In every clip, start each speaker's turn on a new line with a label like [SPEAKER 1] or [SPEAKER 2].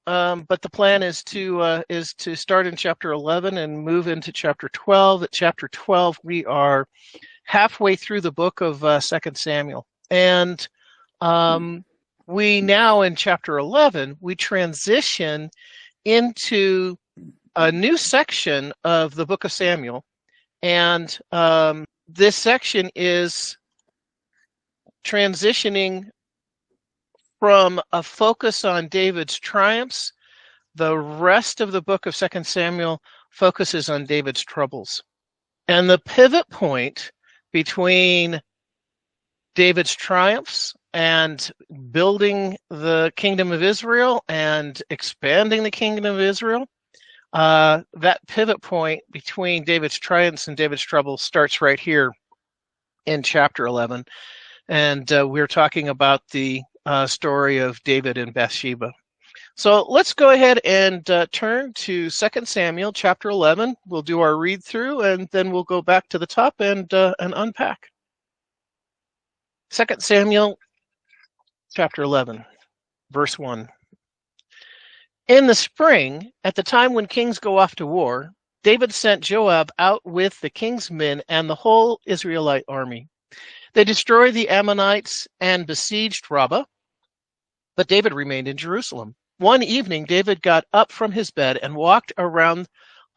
[SPEAKER 1] but the plan is to start in chapter 11 and move into chapter 12. At chapter 12, we are halfway through the book of 2 Samuel, and we now in chapter 11 we transition into a new section of the book of Samuel, and this section is transitioning from a focus on David's triumphs. The rest of the book of 2 Samuel focuses on David's troubles. And the pivot point between David's triumphs and building the kingdom of Israel and expanding the kingdom of Israel, that pivot point between David's triumphs and David's troubles starts right here in chapter 11. And we're talking about the story of David and Bathsheba. So let's go ahead and turn to 2 Samuel chapter 11. We'll do our read through, and then we'll go back to the top and unpack. 2 Samuel chapter 11, verse 1. In the spring, at the time when kings go off to war, David sent Joab out with the king's men and the whole Israelite army. They destroyed the Ammonites and besieged Rabbah, but David remained in Jerusalem. One evening, David got up from his bed and walked around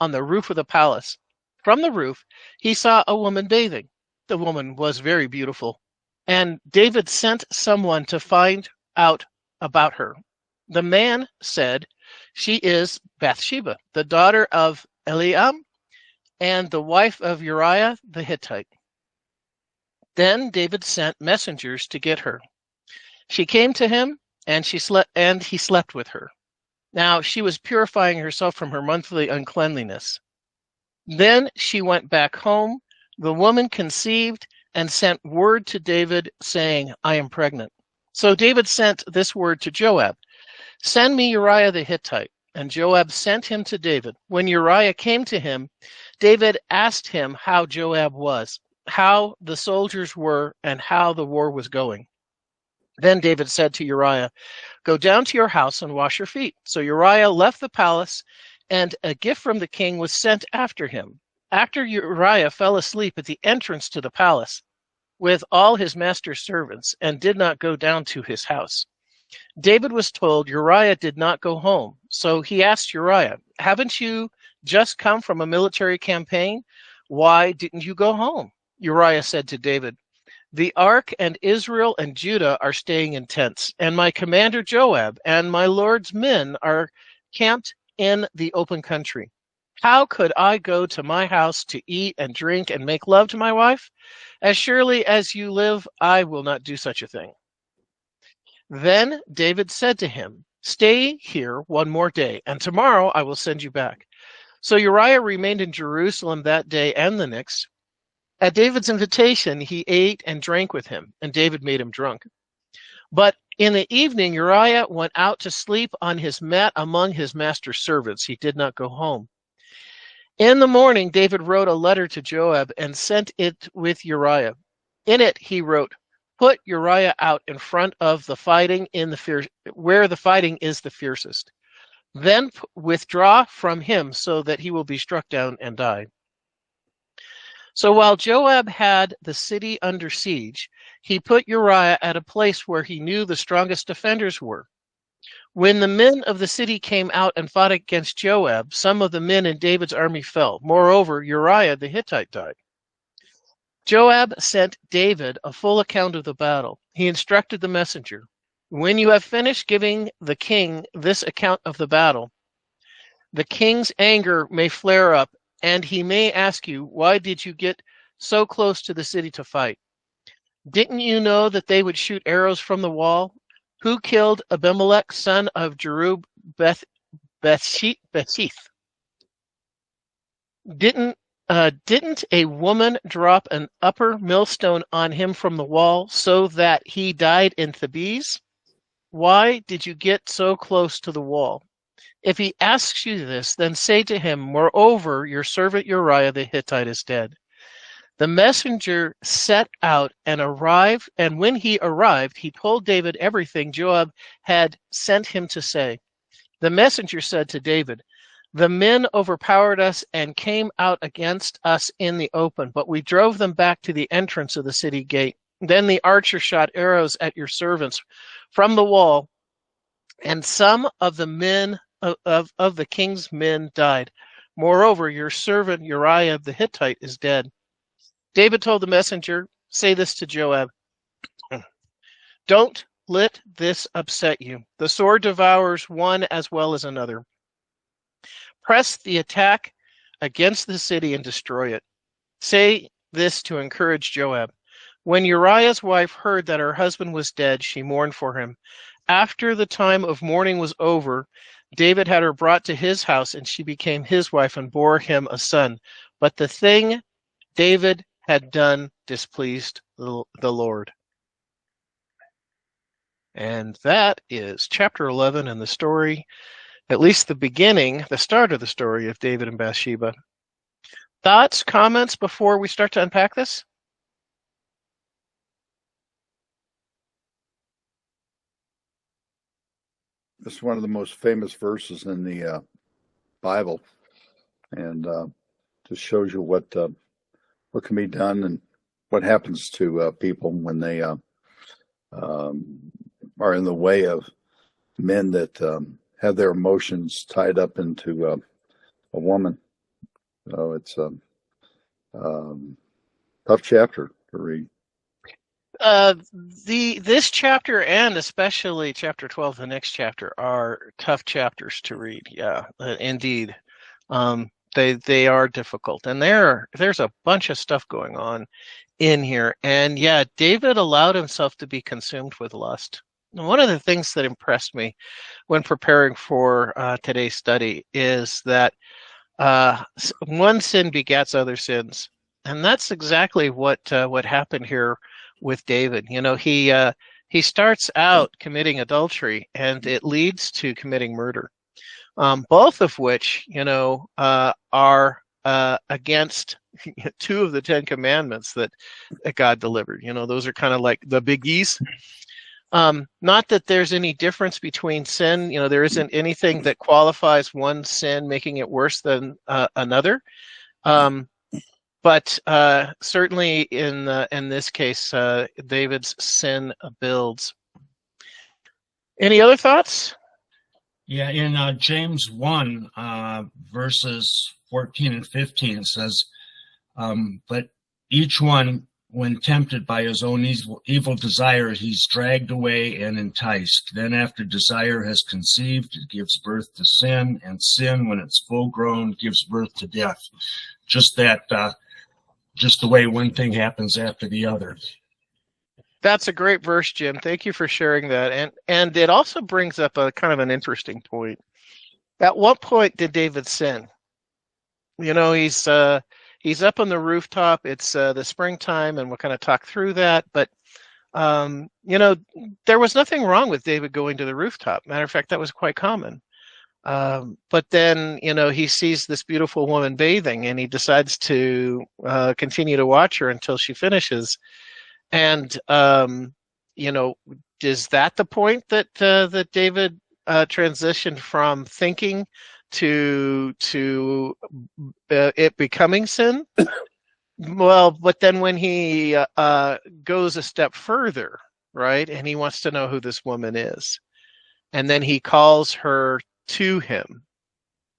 [SPEAKER 1] on the roof of the palace. From the roof, he saw a woman bathing. The woman was very beautiful, and David sent someone to find out about her. The man said, "She is Bathsheba, the daughter of Eliam, and the wife of Uriah the Hittite." Then David sent messengers to get her. She came to him, and he slept with her. Now she was purifying herself from her monthly uncleanliness. Then she went back home. The woman conceived and sent word to David, saying, "I am pregnant." So David sent this word to Joab, "Send me Uriah the Hittite." And Joab sent him to David. When Uriah came to him, David asked him how Joab was, how the soldiers were, and how the war was going. Then David said to Uriah, "Go down to your house and wash your feet." So Uriah left the palace, and a gift from the king was sent after him. After Uriah fell asleep at the entrance to the palace with all his master's servants and did not go down to his house. David was told Uriah did not go home. So he asked Uriah, "Haven't you just come from a military campaign? Why didn't you go home?" Uriah said to David, "The ark and Israel and Judah are staying in tents, and my commander Joab and my lord's men are camped in the open country. How could I go to my house to eat and drink and make love to my wife? As surely as you live, I will not do such a thing." Then David said to him, "Stay here one more day, and tomorrow I will send you back." So Uriah remained in Jerusalem that day and the next. At David's invitation, he ate and drank with him, and David made him drunk. But in the evening, Uriah went out to sleep on his mat among his master's servants. He did not go home. In the morning, David wrote a letter to Joab and sent it with Uriah. In it, he wrote, "Put Uriah out in front of the fighting where the fighting is the fiercest. Then withdraw from him so that he will be struck down and die." So while Joab had the city under siege, he put Uriah at a place where he knew the strongest defenders were. When the men of the city came out and fought against Joab, some of the men in David's army fell. Moreover, Uriah the Hittite died. Joab sent David a full account of the battle. He instructed the messenger, "When you have finished giving the king this account of the battle, the king's anger may flare up, and he may ask you, 'Why did you get so close to the city to fight? Didn't you know that they would shoot arrows from the wall? Who killed Abimelech, son of Jerub-Bethsheth? Didn't a woman drop an upper millstone on him from the wall so that he died in Thebes? Why did you get so close to the wall?' If he asks you this, then say to him, 'Moreover, your servant Uriah the Hittite is dead.'" The messenger set out and arrived, and when he arrived, he told David everything Joab had sent him to say. The messenger said to David, "The men overpowered us and came out against us in the open, but we drove them back to the entrance of the city gate. Then the archer shot arrows at your servants from the wall, and some of the men of the king's men died. Moreover, your servant Uriah the Hittite is dead." David told the messenger, "Say this to Joab. Don't let this upset you. The sword devours one as well as another. Press the attack against the city and destroy it. Say this to encourage Joab. When Uriah's wife heard that her husband was dead, she mourned for him. After the time of mourning was over, David had her brought to his house, and she became his wife and bore him a son. But the thing David had done displeased the Lord." And that is chapter 11 and the story, at least the beginning, the start of the story of David and Bathsheba. Thoughts, comments before we start to unpack this?
[SPEAKER 2] This is one of the most famous verses in the Bible, and just shows you what can be done and what happens to people when they are in the way of men that have their emotions tied up into a woman. So it's a tough chapter to read.
[SPEAKER 1] This chapter and especially chapter 12, the next chapter, are tough chapters to read. Yeah, indeed. They are difficult, and there's a bunch of stuff going on in here. And yeah, David allowed himself to be consumed with lust. And one of the things that impressed me when preparing for today's study is that one sin begets other sins, and that's exactly what happened here with David. You know, he starts out committing adultery, and it leads to committing murder, both of which, you know, are against two of the Ten Commandments that God delivered. You know, those are kind of like the biggies. Not that there's any difference between sin. You know, there isn't anything that qualifies one sin making it worse than another. But certainly in this case, David's sin builds. Any other thoughts?
[SPEAKER 3] Yeah, in James 1, verses 14 and 15, it says, but each one, when tempted by his own evil desire, he's dragged away and enticed. Then after desire has conceived, it gives birth to sin, and sin, when it's full grown, gives birth to death. Just the way one thing happens after the other.
[SPEAKER 1] That's a great verse, Jim. Thank you for sharing that. And it also brings up a kind of an interesting point. At what point did David sin? You know, he's up on the rooftop. It's the springtime, and we'll kind of talk through that. But, you know, there was nothing wrong with David going to the rooftop. Matter of fact, that was quite common. But then, you know, he sees this beautiful woman bathing, and he decides to continue to watch her until she finishes. And, you know, is that the point that that David transitioned from thinking to it becoming sin? Well, but then when he goes a step further, right, and he wants to know who this woman is, and then he calls her to him,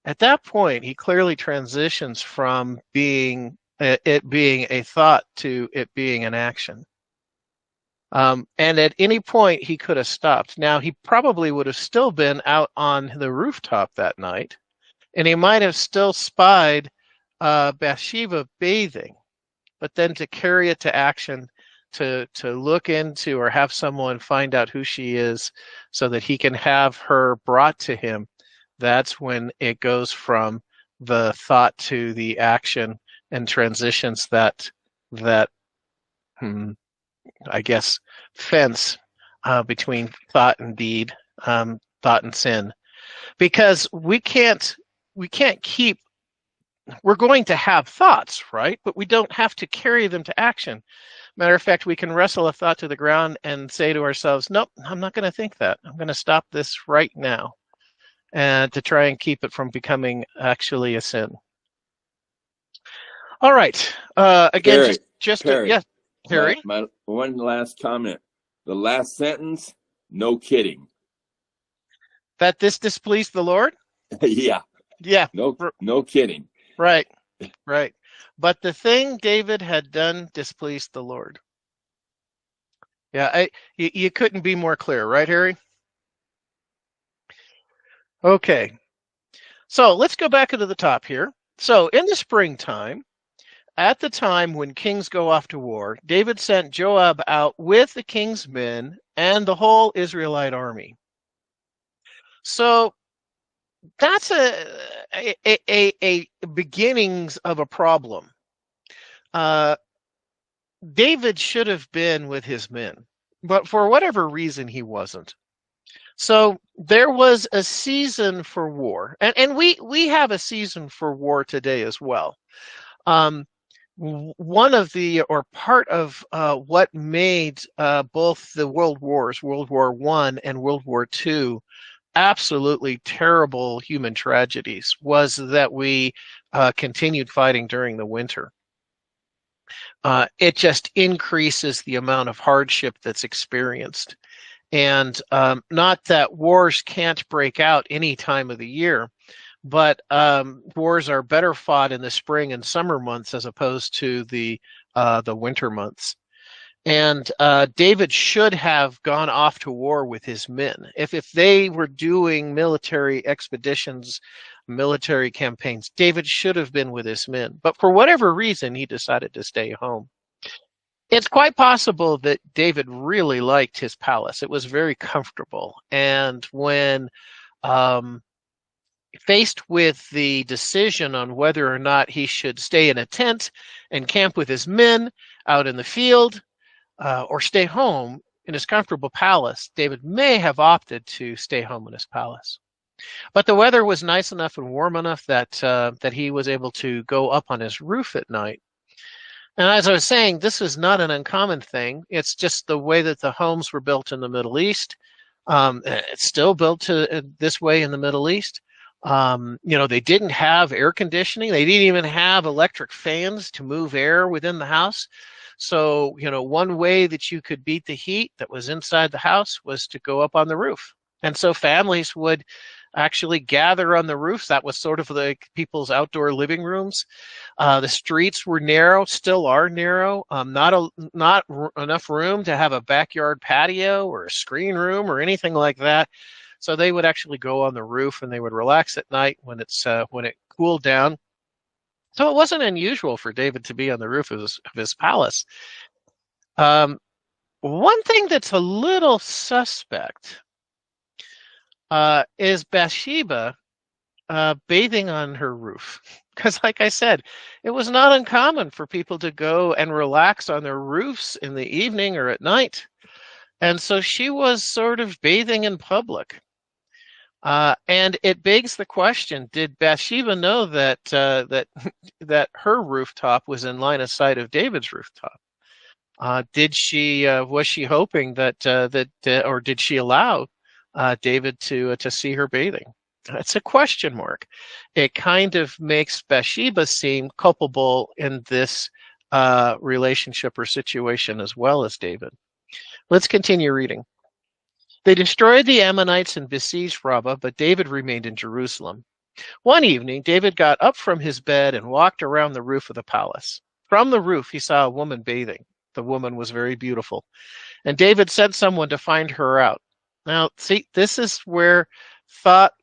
[SPEAKER 1] at that point, he clearly transitions from being it being a thought to it being an action. And at any point, he could have stopped. Now, he probably would have still been out on the rooftop that night, and he might have still spied Bathsheba bathing. But then to carry it to action, to look into or have someone find out who she is so that he can have her brought to him, that's when it goes from the thought to the action and transitions that I guess, fence between thought and deed, thought and sin, because we can't keep. We're going to have thoughts, right? But we don't have to carry them to action. Matter of fact, we can wrestle a thought to the ground and say to ourselves, "Nope, I'm not going to think that. I'm going to stop this right now." and to try and keep it from becoming actually a sin. All right. Again,
[SPEAKER 4] Perry, Perry,
[SPEAKER 1] yes, Harry.
[SPEAKER 4] my one last comment. The last sentence, no kidding.
[SPEAKER 1] That this displeased the Lord?
[SPEAKER 4] Yeah,
[SPEAKER 1] Yeah.
[SPEAKER 4] no kidding.
[SPEAKER 1] Right. Right. But the thing David had done displeased the Lord. Yeah, you couldn't be more clear, right, Harry? Okay. So let's go back into the top here. So in the springtime, at the time when kings go off to war, David sent Joab out with the king's men and the whole Israelite army. So that's a beginnings of a problem. David should have been with his men, but for whatever reason he wasn't. So there was a season for war, and we have a season for war today as well. One of the, or part of what made both the world wars, World War I and World War II, absolutely terrible human tragedies was that we continued fighting during the winter. It just increases the amount of hardship that's experienced. And not that wars can't break out any time of the year, but wars are better fought in the spring and summer months as opposed to the winter months. And David should have gone off to war with his men. If they were doing military expeditions, military campaigns, David should have been with his men. But for whatever reason, he decided to stay home. It's quite possible that David really liked his palace. It was very comfortable. And when faced with the decision on whether or not he should stay in a tent and camp with his men out in the field, or stay home in his comfortable palace, David may have opted to stay home in his palace. But the weather was nice enough and warm enough that he was able to go up on his roof at night. And as I was saying, this is not an uncommon thing. It's just the way that the homes were built in the Middle East. It's still built this way in the Middle East. They didn't have air conditioning. They didn't even have electric fans to move air within the house. So, one way that you could beat the heat that was inside the house was to go up on the roof. And so families would actually gather on the roofs. That was sort of like people's outdoor living rooms. The streets were narrow, still are narrow. Not enough room to have a backyard patio or a screen room or anything like that. So they would actually go on the roof and they would relax at night when it cooled down. So it wasn't unusual for David to be on the roof of his palace. One thing that's a little suspect is Bathsheba bathing on her roof. Because like I said, it was not uncommon for people to go and relax on their roofs in the evening or at night. And so she was sort of bathing in public. And it begs the question: did Bathsheba know that that her rooftop was in line of sight of David's rooftop? Was she hoping or did she allow David to see her bathing? It's a question mark. It kind of makes Bathsheba seem culpable in this relationship or situation as well as David. Let's continue reading. They destroyed the Ammonites and besieged Rabbah, but David remained in Jerusalem. One evening, David got up from his bed and walked around the roof of the palace. From the roof, he saw a woman bathing. The woman was very beautiful, and David sent someone to find her out. Now, see, this is where thought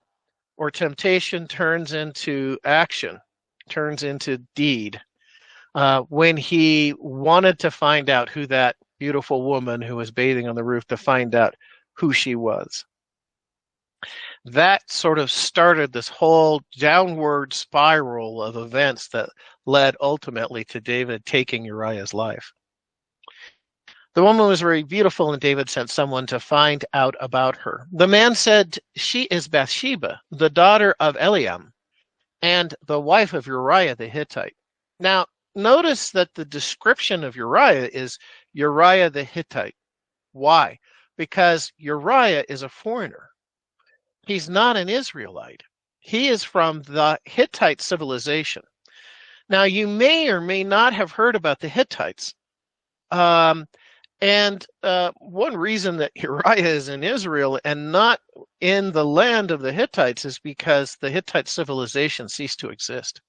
[SPEAKER 1] or temptation turns into action, turns into deed. When he wanted to find out who that beautiful woman who was bathing on the roof, to find out who she was. That sort of started this whole downward spiral of events that led ultimately to David taking Uriah's life. The woman was very beautiful, and David sent someone to find out about her. The man said, "She is Bathsheba, the daughter of Eliam, and the wife of Uriah the Hittite." Now, notice that the description of Uriah is Uriah the Hittite. Why? Because Uriah is a foreigner. He's not an Israelite. He is from the Hittite civilization. Now, you may or may not have heard about the Hittites. And one reason that Uriah is in Israel and not in the land of the Hittites is because the Hittite civilization ceased to exist.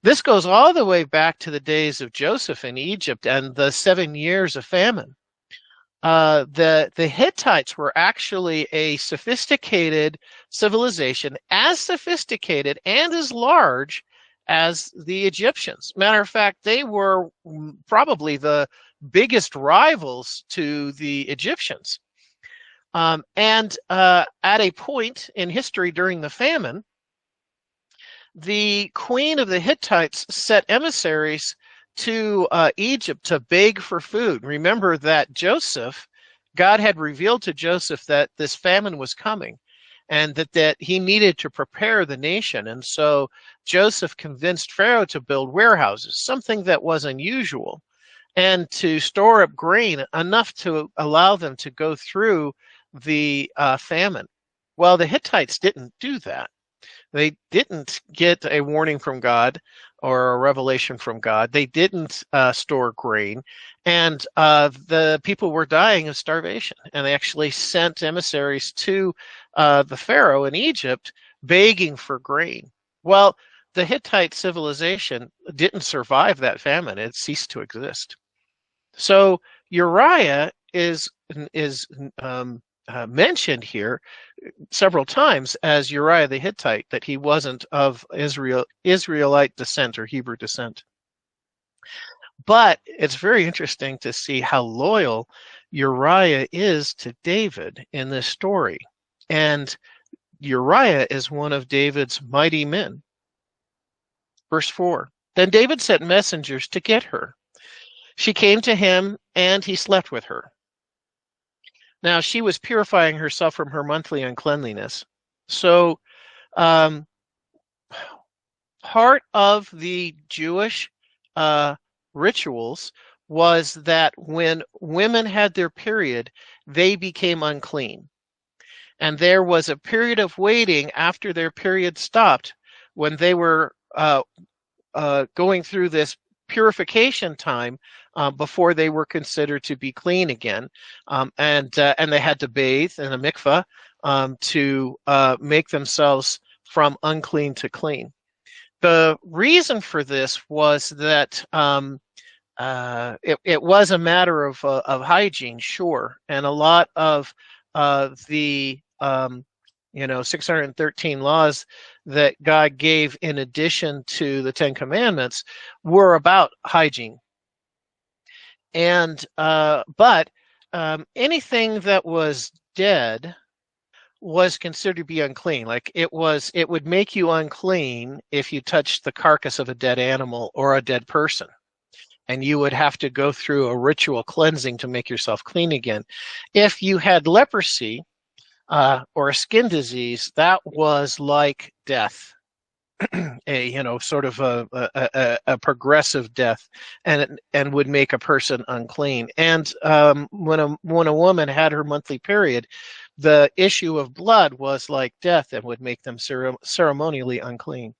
[SPEAKER 1] This goes all the way back to the days of Joseph in Egypt and the 7 years of famine. The Hittites were actually a sophisticated civilization, as sophisticated and as large as the Egyptians. Matter of fact, they were probably the biggest rivals to the Egyptians. And at a point in history during the famine, the queen of the Hittites sent emissaries to Egypt to beg for food. Remember that God had revealed to Joseph that this famine was coming and that he needed to prepare the nation. And so Joseph convinced Pharaoh to build warehouses, something that was unusual, and to store up grain enough to allow them to go through the famine. Well, the Hittites didn't do that. They didn't get a warning from God or a revelation from God. They didn't store grain, and the people were dying of starvation. And they actually sent emissaries to the Pharaoh in Egypt begging for grain. Well, the Hittite civilization didn't survive that famine. It ceased to exist. So Uriah is mentioned here several times as Uriah the Hittite, that he wasn't of Israelite descent or Hebrew descent. But it's very interesting to see how loyal Uriah is to David in this story. And Uriah is one of David's mighty men. Verse 4, then David sent messengers to get her. She came to him, and he slept with her. Now, she was purifying herself from her monthly uncleanliness. So, part of the Jewish rituals was that when women had their period, they became unclean. And there was a period of waiting after their period stopped when they were going through this purification time before they were considered to be clean again, and they had to bathe in a mikveh to make themselves from unclean to clean. The reason for this was that it was a matter of hygiene, sure, and a lot of the 613 laws that God gave in addition to the Ten Commandments were about hygiene. And but anything that was dead was considered to be unclean. Like it would make you unclean if you touched the carcass of a dead animal or a dead person. And you would have to go through a ritual cleansing to make yourself clean again. If you had leprosy or a skin disease, that was like death. Sort of a progressive death, and would make a person unclean. And when a woman had her monthly period, the issue of blood was like death and would make them ceremonially unclean.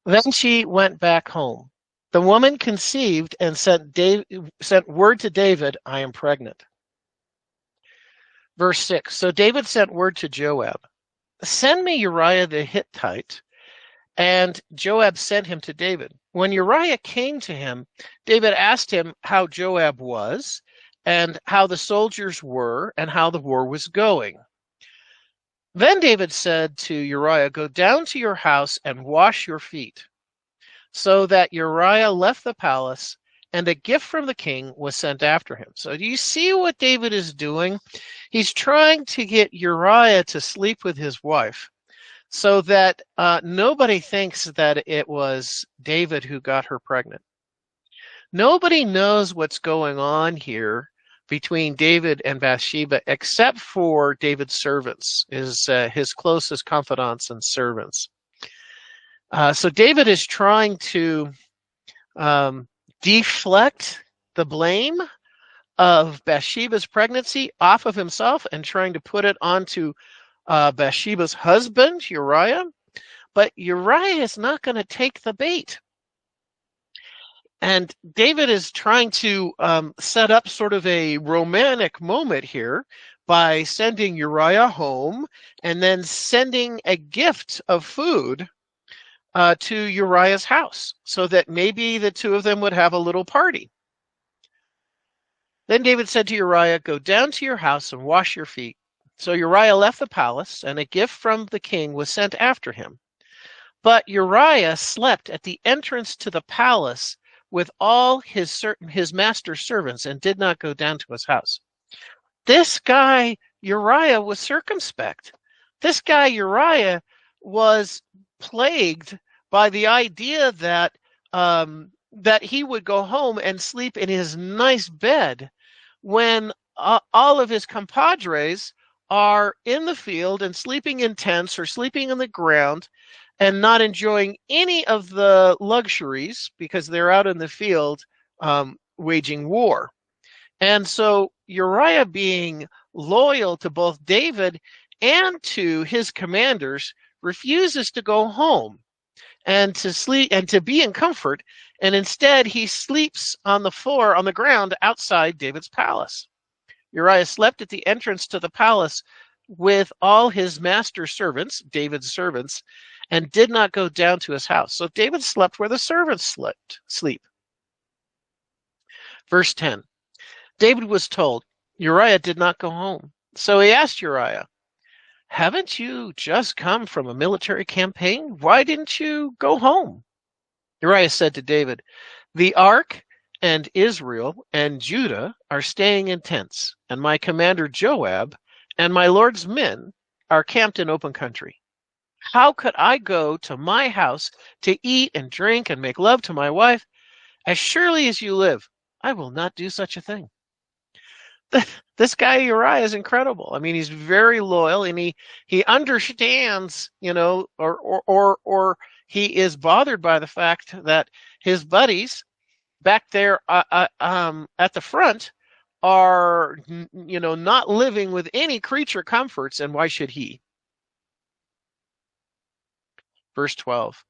[SPEAKER 1] Then she went back home. The woman conceived and sent word to David, I am pregnant. Verse 6, so David sent word to Joab, send me Uriah the Hittite. And Joab sent him to David. When Uriah came to him, David asked him how Joab was, and how the soldiers were, and how the war was going. Then David said to Uriah, go down to your house and wash your feet. So that Uriah left the palace, and a gift from the king was sent after him. So do you see what David is doing? He's trying to get Uriah to sleep with his wife so that nobody thinks that it was David who got her pregnant. Nobody knows what's going on here between David and Bathsheba except for David's servants, his closest confidants and servants. So David is trying to deflect the blame of Bathsheba's pregnancy off of himself and trying to put it onto Bathsheba's husband, Uriah, but Uriah is not going to take the bait. And David is trying to set up sort of a romantic moment here by sending Uriah home and then sending a gift of food to Uriah's house so that maybe the two of them would have a little party. Then David said to Uriah, "Go down to your house and wash your feet." So Uriah left the palace, and a gift from the king was sent after him. But Uriah slept at the entrance to the palace with all his master's servants and did not go down to his house. This guy, Uriah, was circumspect. This guy, Uriah, was plagued by the idea that that he would go home and sleep in his nice bed when all of his compadres are in the field and sleeping in tents or sleeping on the ground and not enjoying any of the luxuries because they're out in the field waging war. And so Uriah, being loyal to both David and to his commanders, refuses to go home and to sleep and to be in comfort, and instead he sleeps on the floor, on the ground outside David's palace. Uriah slept at the entrance to the palace with all his master's servants, David's servants, and did not go down to his house. So David slept where the servants sleep. Verse 10. David was told, Uriah did not go home. So he asked Uriah, "Haven't you just come from a military campaign? Why didn't you go home?" Uriah said to David, "The ark and Israel and Judah are staying in tents, and my commander Joab and my lord's men are camped in open country. How could I go to my house to eat and drink and make love to my wife? As surely as you live, I will not do such a thing." This guy Uriah is incredible. I mean, he's very loyal, and he understands, or he is bothered by the fact that his buddies back there at the front are, not living with any creature comforts, and why should he? Verse 12.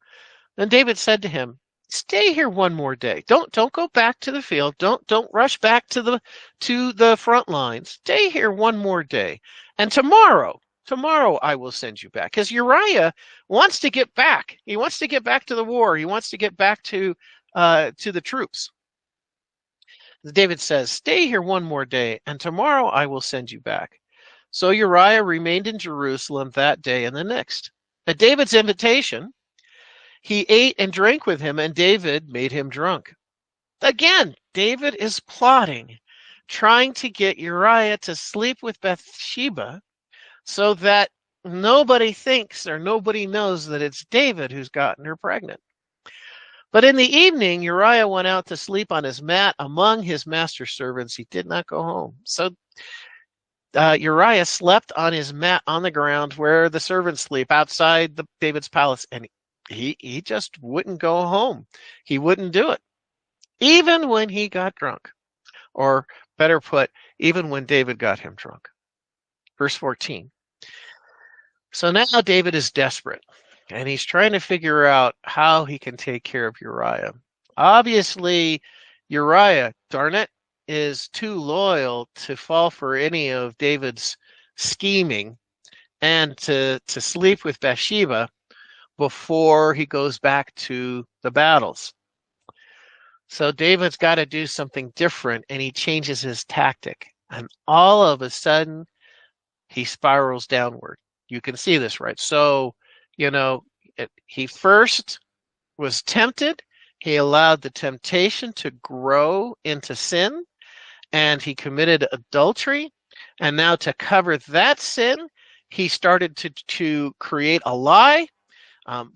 [SPEAKER 1] Then David said to him, "Stay here one more day. Don't go back to the field. Don't rush back to the front lines. Stay here one more day, and tomorrow I will send you back." Because Uriah wants to get back. He wants to get back to the war. He wants to get back to the troops. David says, "Stay here one more day, and tomorrow I will send you back." So Uriah remained in Jerusalem that day and the next. At David's invitation, he ate and drank with him, and David made him drunk. Again, David is plotting, trying to get Uriah to sleep with Bathsheba so that nobody thinks or nobody knows that it's David who's gotten her pregnant. But in the evening, Uriah went out to sleep on his mat among his master's servants. He did not go home. So Uriah slept on his mat on the ground where the servants sleep outside David's palace, and he just wouldn't go home. He wouldn't do it, even when he got drunk. Or better put, even when David got him drunk. Verse 14. So now David is desperate, and he's trying to figure out how he can take care of Uriah. Obviously, Uriah, darn it, is too loyal to fall for any of David's scheming and to sleep with Bathsheba before he goes back to the battles. So David's got to do something different, and he changes his tactic. And all of a sudden, he spirals downward. You can see this, right? So, he first was tempted. He allowed the temptation to grow into sin, and he committed adultery. And now to cover that sin, he started to create a lie.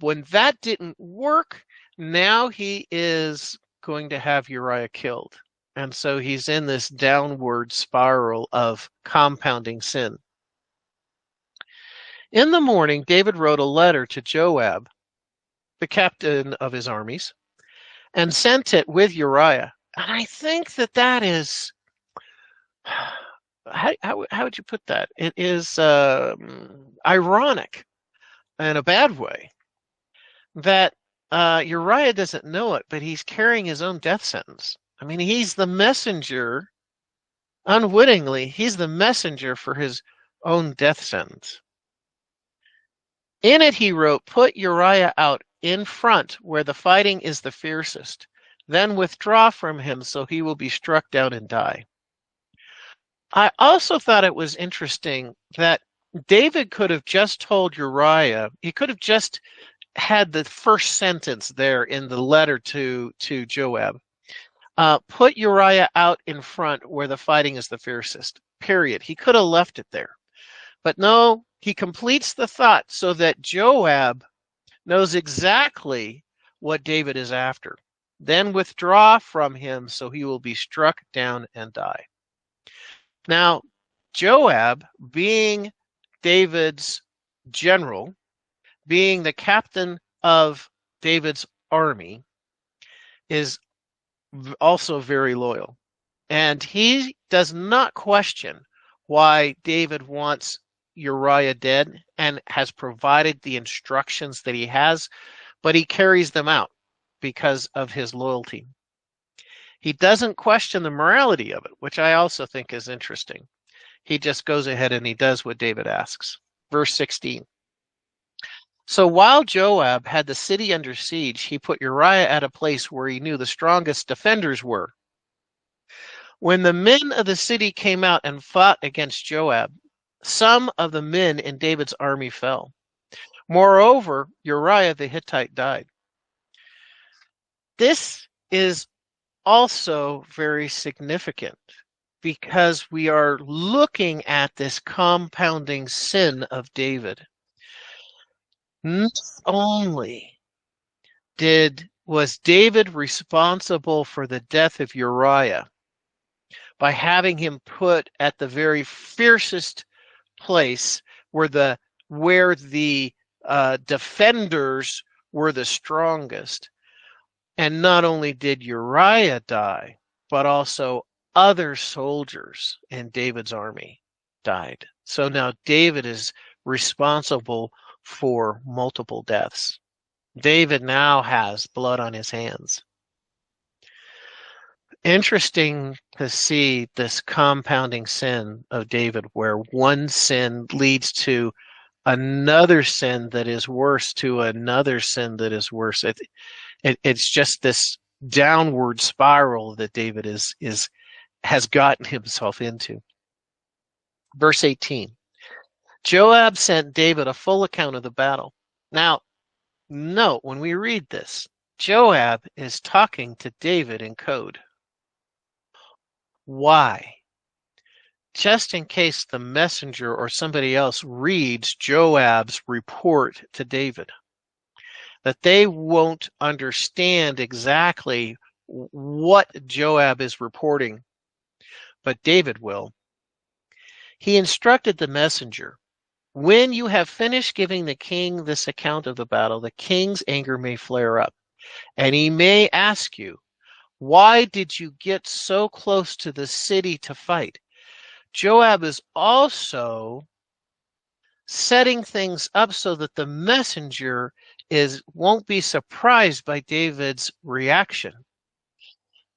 [SPEAKER 1] When that didn't work, now he is going to have Uriah killed. And so he's in this downward spiral of compounding sin. In the morning, David wrote a letter to Joab, the captain of his armies, and sent it with Uriah. And I think that is how would you put that? It is ironic in a bad way that Uriah doesn't know it, but he's carrying his own death sentence. I mean, he's the messenger, unwittingly, he's the messenger for his own death sentence. In it, he wrote, "Put Uriah out in front where the fighting is the fiercest. Then withdraw from him so he will be struck down and die." I also thought it was interesting that David could have just told Uriah, he could have just had the first sentence there in the letter to Joab. Put Uriah out in front where the fighting is the fiercest, period. He could have left it there. But no, he completes the thought so that Joab knows exactly what David is after. Then withdraw from him so he will be struck down and die. Now, Joab, being David's general, being the captain of David's army, is also very loyal. And he does not question why David wants Uriah dead and has provided the instructions that he has, but he carries them out because of his loyalty. He doesn't question the morality of it, which I also think is interesting. He just goes ahead and he does what David asks. Verse 16. So while Joab had the city under siege, he put Uriah at a place where he knew the strongest defenders were. When the men of the city came out and fought against Joab, some of the men in David's army fell. Moreover, Uriah the Hittite died. This is also very significant because we are looking at this compounding sin of David. Not only was David responsible for the death of Uriah by having him put at the very fiercest place where the defenders were the strongest. And not only did Uriah die, but also other soldiers in David's army died. So now David is responsible for multiple deaths. David now has blood on his hands. Interesting to see this compounding sin of David, where one sin leads to another sin that is worse, to another sin that is worse. It's just this downward spiral that David has gotten himself into. Verse 18. Joab sent David a full account of the battle. Now, note when we read this, Joab is talking to David in code. Why? Just in case the messenger or somebody else reads Joab's report to David, that they won't understand exactly what Joab is reporting, but David will. He instructed the messenger, "When you have finished giving the king this account of the battle, the king's anger may flare up, and he may ask you, 'Why did you get so close to the city to fight?'" Joab is also setting things up so that the messenger won't be surprised by David's reaction.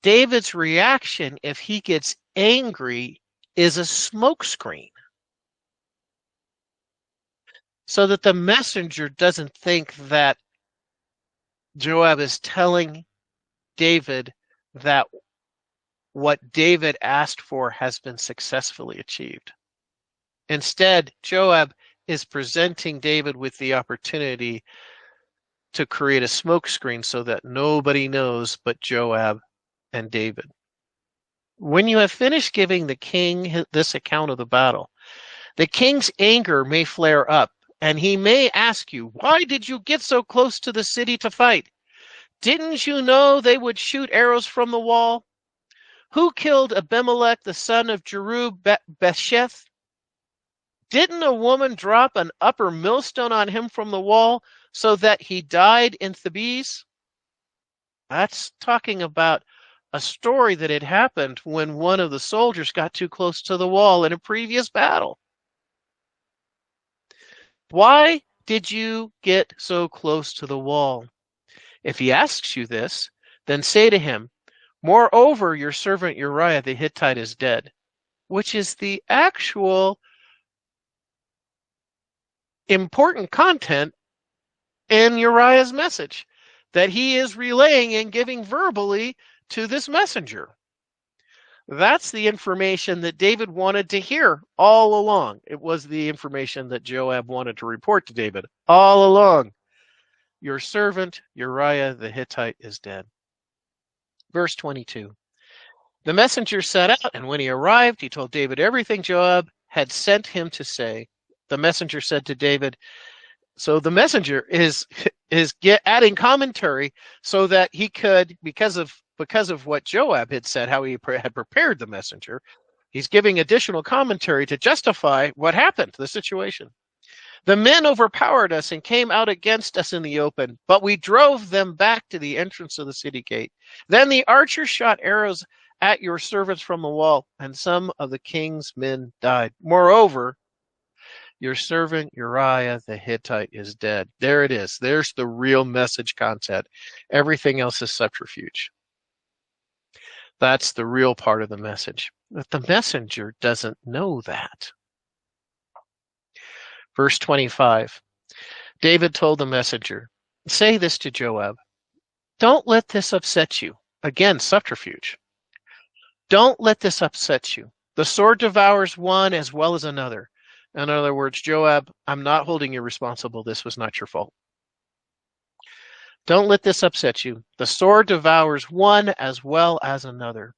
[SPEAKER 1] David's reaction, if he gets angry, is a smokescreen, so that the messenger doesn't think that Joab is telling David that what David asked for has been successfully achieved. Instead, Joab is presenting David with the opportunity to create a smokescreen so that nobody knows but Joab and David. When you have finished giving the king this account of the battle, the king's anger may flare up, and he may ask you, "Why did you get so close to the city to fight? Didn't you know they would shoot arrows from the wall? Who killed Abimelech, the son of Jerub-Besheth? Didn't a woman drop an upper millstone on him from the wall so that he died in Thebes?" That's talking about a story that had happened when one of the soldiers got too close to the wall in a previous battle. Why did you get so close to the wall? If he asks you this, then say to him, moreover, your servant Uriah the Hittite is dead, which is the actual important content in Uriah's message that he is relaying and giving verbally to this messenger. That's the information that David wanted to hear all along. It was the information that Joab wanted to report to David all along. Your servant Uriah the Hittite is dead. Verse 22. The messenger set out, and when he arrived, he told David everything Joab had sent him to say. The messenger said to David, so the messenger is adding commentary so that he could, because of what Joab had said, how he had prepared the messenger, he's giving additional commentary to justify what happened, the situation. The men overpowered us and came out against us in the open, but we drove them back to the entrance of the city gate. Then the archers shot arrows at your servants from the wall, and some of the king's men died. Moreover, your servant Uriah the Hittite is dead. There it is. There's the real message content. Everything else is subterfuge. That's the real part of the message. But the messenger doesn't know that. Verse 25. David told the messenger, say this to Joab. Don't let this upset you. Again, subterfuge. Don't let this upset you. The sword devours one as well as another. In other words, Joab, I'm not holding you responsible. This was not your fault. Don't let this upset you. The sword devours one as well as another.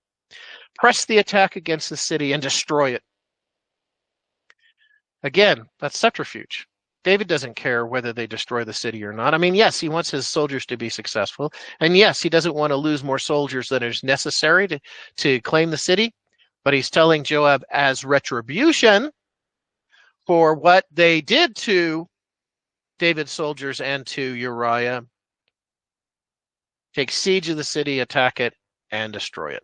[SPEAKER 1] Press the attack against the city and destroy it. Again, that's subterfuge. David doesn't care whether they destroy the city or not. I mean, yes, he wants his soldiers to be successful. And yes, he doesn't want to lose more soldiers than is necessary to claim the city. But he's telling Joab as retribution for what they did to David's soldiers and to Uriah, take siege of the city, attack it, and destroy it.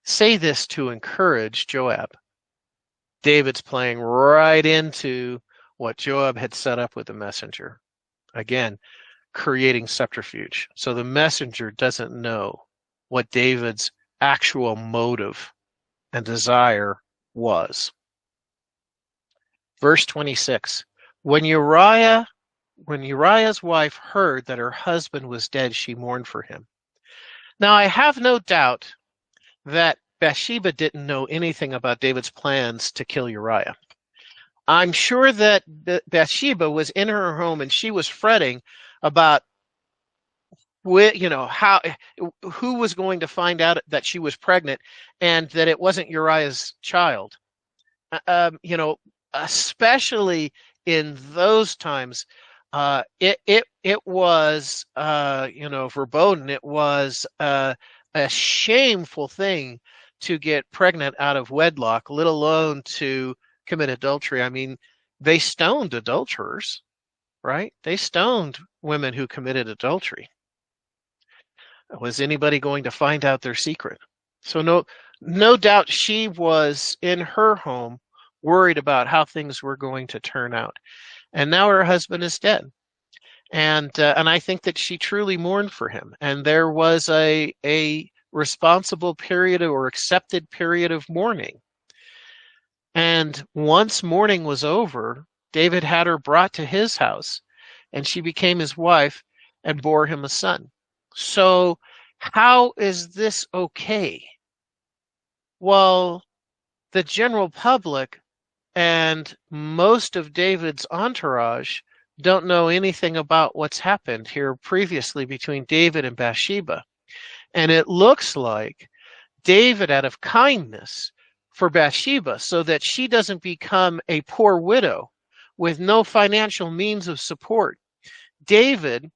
[SPEAKER 1] Say this to encourage Joab. David's playing right into what Joab had set up with the messenger. Again, creating subterfuge. So the messenger doesn't know what David's actual motive and desire was. Verse 26, when Uriah's wife heard that her husband was dead, she mourned for him. Now, I have no doubt that Bathsheba didn't know anything about David's plans to kill Uriah. I'm sure that Bathsheba was in her home and she was fretting about who was going to find out that she was pregnant and that it wasn't Uriah's child. Especially in those times, it was verboten. It was a shameful thing to get pregnant out of wedlock, let alone to commit adultery. I mean, they stoned adulterers, right? They stoned women who committed adultery. Was anybody going to find out their secret? So no doubt she was in her home worried about how things were going to turn out. And now her husband is dead. And I think that she truly mourned for him. And there was a responsible period or accepted period of mourning. And once mourning was over, David had her brought to his house, and she became his wife and bore him a son. So how is this okay? Well, the general public and most of David's entourage don't know anything about what's happened here previously between David and Bathsheba. And it looks like David, out of kindness for Bathsheba, so that she doesn't become a poor widow with no financial means of support, David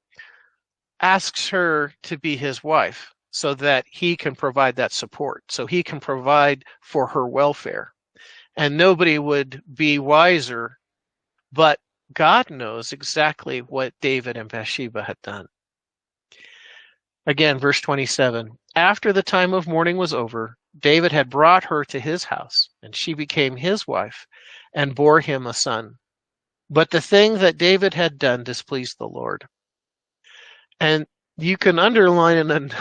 [SPEAKER 1] asks her to be his wife so that he can provide that support, so he can provide for her welfare. And nobody would be wiser, but God knows exactly what David and Bathsheba had done. Again, verse 27. After the time of mourning was over, David had brought her to his house, and she became his wife and bore him a son. But the thing that David had done displeased the Lord. And you can underline and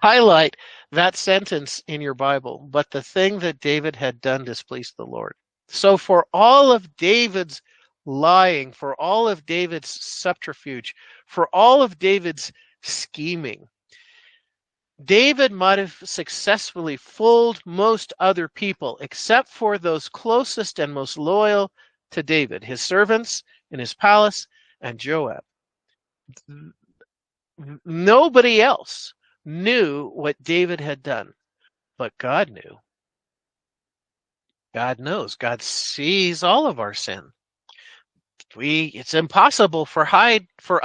[SPEAKER 1] highlight that sentence in your Bible. But the thing that David had done displeased the Lord. So for all of David's lying, for all of David's subterfuge, for all of David's scheming, David might have successfully fooled most other people, except for those closest and most loyal to David, his servants in his palace and Joab. Nobody else knew what David had done, but God knew. God knows. God sees all of our sin. It's impossible for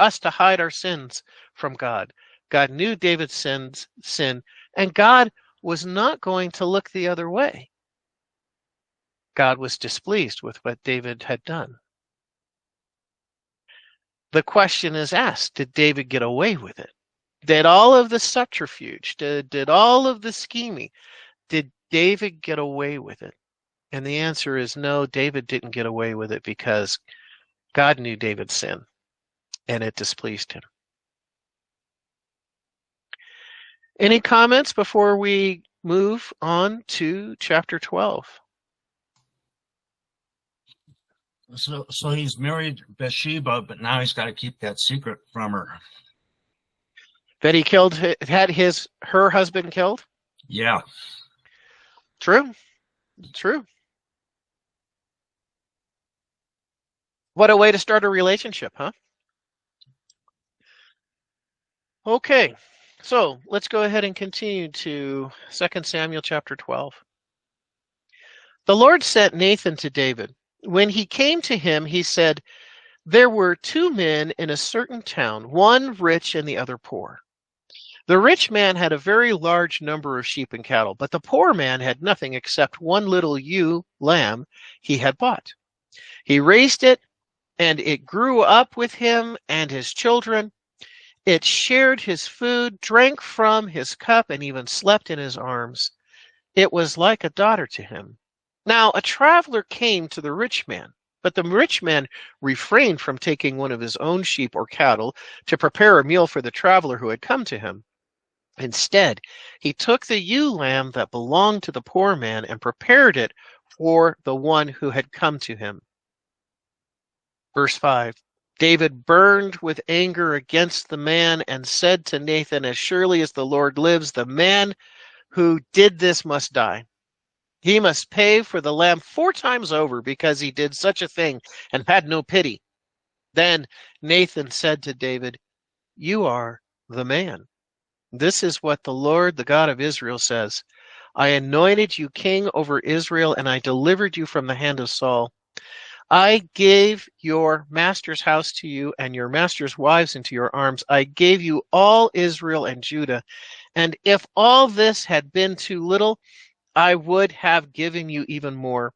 [SPEAKER 1] us to hide our sins from God. God knew David's sin, and God was not going to look the other way. God was displeased with what David had done. The question is asked, did David get away with it? Did all of the subterfuge, did all of the scheming, did David get away with it? And the answer is no, David didn't get away with it because God knew David's sin, and it displeased him. Any comments before we move on to chapter 12?
[SPEAKER 3] So he's married Bathsheba, but now he's got to keep that secret from her.
[SPEAKER 1] That he had her husband killed?
[SPEAKER 3] Yeah.
[SPEAKER 1] True. What a way to start a relationship, huh? Okay, so let's go ahead and continue to 2 Samuel chapter 12. The Lord sent Nathan to David. When he came to him, he said, "There were 2 men in a certain town, one rich and the other poor. The rich man had a very large number of sheep and cattle, but the poor man had nothing except one little ewe lamb he had bought. He raised it, and it grew up with him and his children. It shared his food, drank from his cup, and even slept in his arms. It was like a daughter to him. Now a traveler came to the rich man, but the rich man refrained from taking one of his own sheep or cattle to prepare a meal for the traveler who had come to him. Instead, he took the ewe lamb that belonged to the poor man and prepared it for the one who had come to him." Verse 5. David burned with anger against the man and said to Nathan, "As surely as the Lord lives, the man who did this must die. He must pay for the lamb 4 times over because he did such a thing and had no pity." Then Nathan said to David, "You are the man. This is what the Lord, the God of Israel, says. I anointed you king over Israel, and I delivered you from the hand of Saul. I gave your master's house to you and your master's wives into your arms. I gave you all Israel and Judah. And if all this had been too little, I would have given you even more.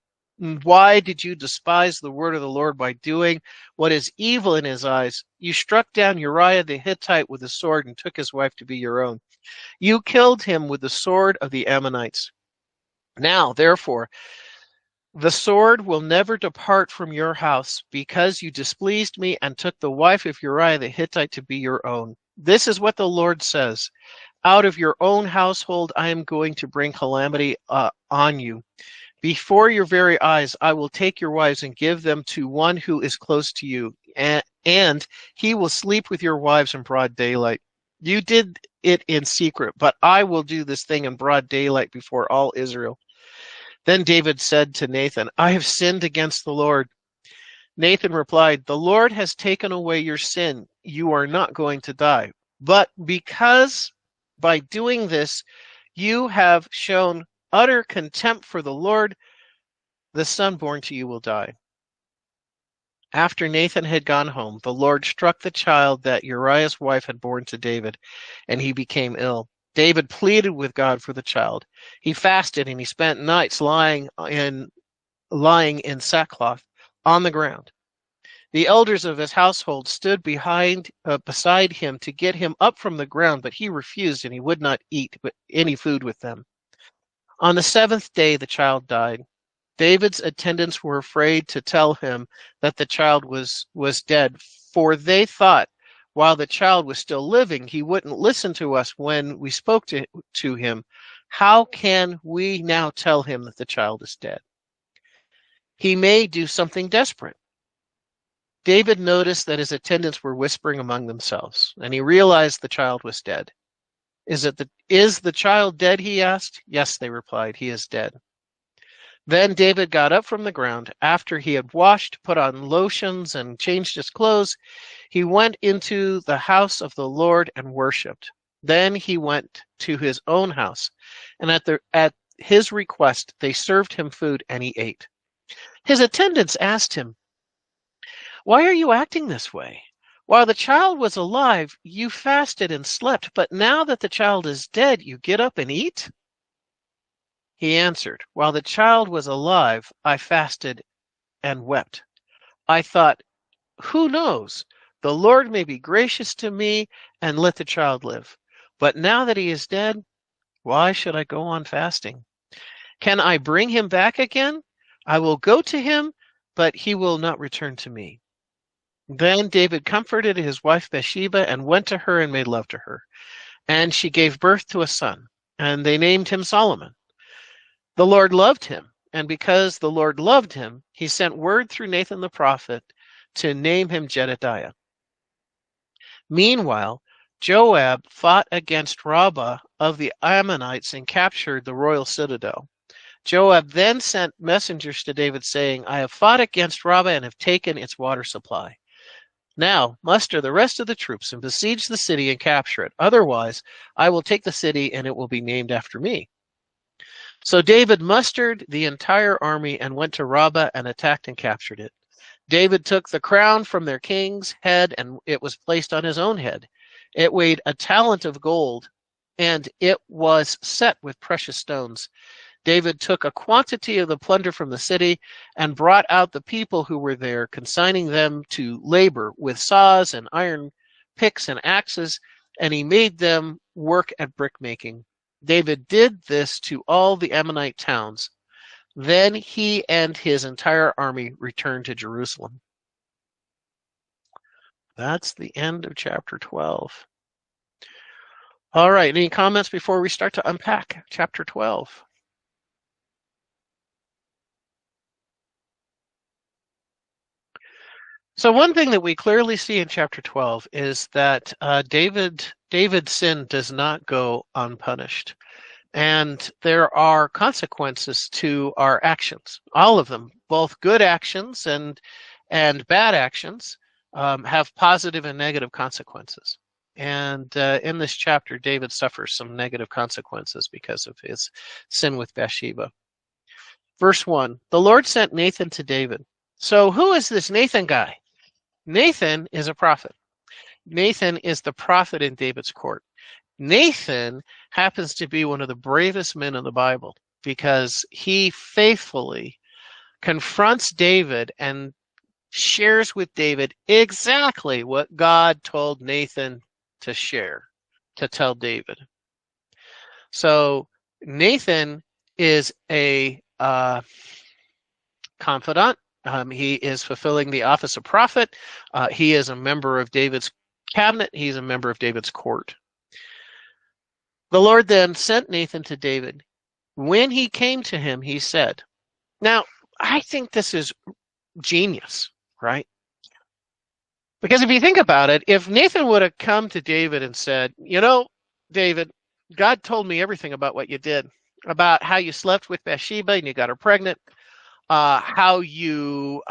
[SPEAKER 1] Why did you despise the word of the Lord by doing what is evil in his eyes? You struck down Uriah the Hittite with a sword and took his wife to be your own. You killed him with the sword of the Ammonites. Now, therefore, the sword will never depart from your house, because you displeased me and took the wife of Uriah the Hittite to be your own. This is what the Lord says. Out of your own household I am going to bring calamity on you. Before your very eyes I will take your wives and give them to one who is close to you, and he will sleep with your wives in broad daylight. You did it in secret, but I will do this thing in broad daylight before all Israel." Then David said to Nathan, "I have sinned against the Lord." Nathan replied, "The Lord has taken away your sin. You are not going to die. But because by doing this you have shown utter contempt for the Lord, the son born to you will die." After Nathan had gone home, the Lord struck the child that Uriah's wife had borne to David, and he became ill. David pleaded with God for the child. He fasted and he spent nights lying in sackcloth on the ground. The elders of his household stood beside him to get him up from the ground, but he refused, and he would not eat any food with them. On the seventh day, the child died. David's attendants were afraid to tell him that the child was dead, for they thought while the child was still living, he wouldn't listen to us when we spoke to him. How can we now tell him that the child is dead? He may do something desperate. David noticed that his attendants were whispering among themselves, and he realized the child was dead. Is the child dead? He asked. Yes, they replied, he is dead. Then David got up from the ground. After he had washed, put on lotions, and changed his clothes, he went into the house of the Lord and worshipped. Then he went to his own house, and at his request they served him food, and he ate. His attendants asked him, "Why are you acting this way? While the child was alive, you fasted and slept, but now that the child is dead, you get up and eat?" He answered, "While the child was alive, I fasted and wept. I thought, who knows? The Lord may be gracious to me and let the child live. But now that he is dead, why should I go on fasting? Can I bring him back again? I will go to him, but he will not return to me." Then David comforted his wife Bathsheba and went to her and made love to her. And she gave birth to a son, and they named him Solomon. The Lord loved him, and because the Lord loved him, he sent word through Nathan the prophet to name him Jedediah. Meanwhile, Joab fought against Rabbah of the Ammonites and captured the royal citadel. Joab then sent messengers to David saying, "I have fought against Rabbah and have taken its water supply. Now muster the rest of the troops and besiege the city and capture it. Otherwise, I will take the city and it will be named after me." So David mustered the entire army and went to Rabbah and attacked and captured it. David took the crown from their king's head, and it was placed on his own head. It weighed a talent of gold, and it was set with precious stones. David took a quantity of the plunder from the city and brought out the people who were there, consigning them to labor with saws and iron picks and axes, and he made them work at brickmaking. David did this to all the Ammonite towns. Then he and his entire army returned to Jerusalem. That's the end of chapter 12. All right, any comments before we start to unpack chapter 12? So one thing that we clearly see in chapter 12 is that David's sin does not go unpunished. And there are consequences to our actions, all of them, both good actions and bad actions have positive and negative consequences. And in this chapter, David suffers some negative consequences because of his sin with Bathsheba. Verse 1, the Lord sent Nathan to David. So who is this Nathan guy? Nathan is a prophet. Nathan is the prophet in David's court. Nathan happens to be one of the bravest men in the Bible because he faithfully confronts David and shares with David exactly what God told Nathan to tell David. So Nathan is a confidant. He is fulfilling the office of prophet. He is a member of David's cabinet. He's a member of David's court. The Lord then sent Nathan to David. When he came to him, he said, now, I think this is genius, right? Because if you think about it, if Nathan would have come to David and said, David, God told me everything about what you did, about how you slept with Bathsheba and you got her pregnant, how you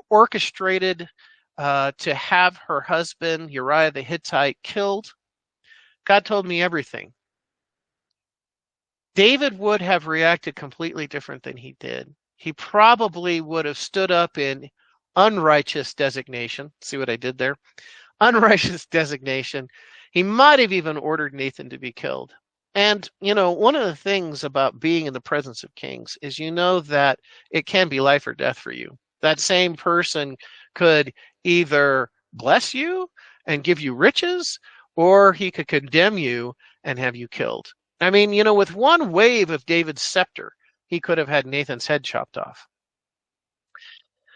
[SPEAKER 1] orchestrated to have her husband, Uriah the Hittite, killed. God told me everything. David would have reacted completely different than he did. He probably would have stood up in unrighteous designation. See what I did there? Unrighteous designation. He might have even ordered Nathan to be killed. And, one of the things about being in the presence of kings is that it can be life or death for you. That same person could either bless you and give you riches, or he could condemn you and have you killed. I mean, with one wave of David's scepter, he could have had Nathan's head chopped off.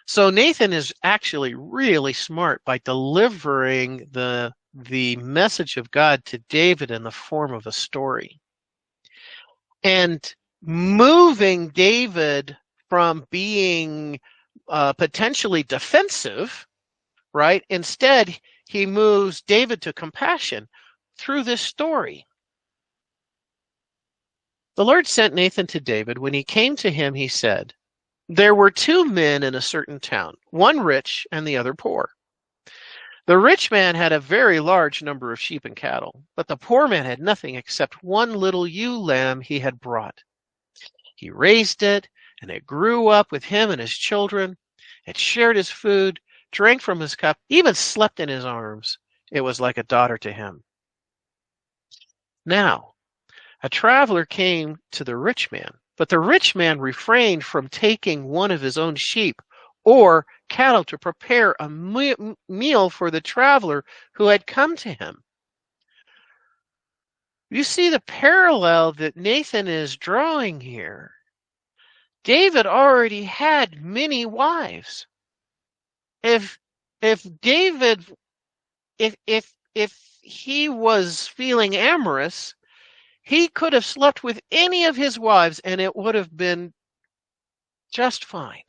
[SPEAKER 1] So Nathan is actually really smart by delivering the message of God to David in the form of a story. And moving David from being potentially defensive, right? Instead, he moves David to compassion through this story. The Lord sent Nathan to David. When he came to him, he said, "There were two men in a certain town, one rich and the other poor. The rich man had a very large number of sheep and cattle, but the poor man had nothing except one little ewe lamb he had brought. He raised it, and it grew up with him and his children. It shared his food, drank from his cup, even slept in his arms. It was like a daughter to him. Now, a traveler came to the rich man, but the rich man refrained from taking one of his own sheep or cattle to prepare a meal for the traveler who had come to him." You see the parallel that Nathan is drawing here. David already had many wives. If David, if he was feeling amorous, he could have slept with any of his wives and it would have been just fine.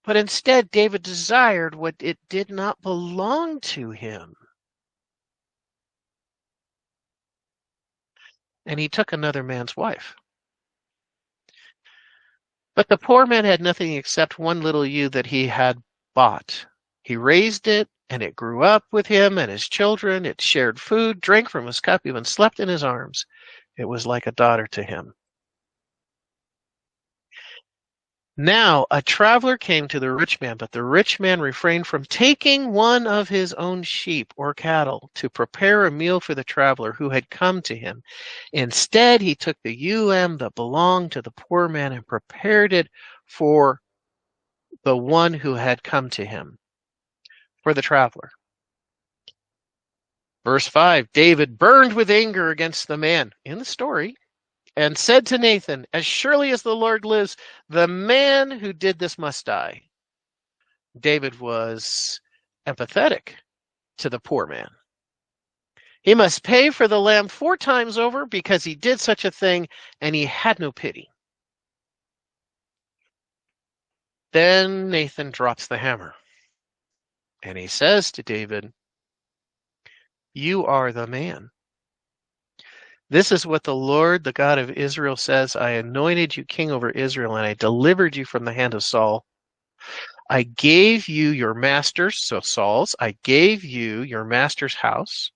[SPEAKER 1] But instead, David desired what it did not belong to him. And he took another man's wife. But the poor man had nothing except one little ewe that he had bought. He raised it, and it grew up with him and his children. It shared food, drank from his cup, even slept in his arms. It was like a daughter to him. Now a traveler came to the rich man, but the rich man refrained from taking one of his own sheep or cattle to prepare a meal for the traveler who had come to him. Instead, he took the ewe lamb that belonged to the poor man and prepared it for the one who had come to him, for the traveler. Verse 5, David burned with anger against the man in the story and said to Nathan, "As surely as the Lord lives, the man who did this must die." David was empathetic to the poor man. He must pay for the lamb 4 times over because he did such a thing, and he had no pity. Then Nathan drops the hammer, and he says to David, "You are the man. This is what the Lord, the God of Israel, says. I anointed you king over Israel, and I delivered you from the hand of Saul. I gave you your master's," so Saul's, "I gave you your master's house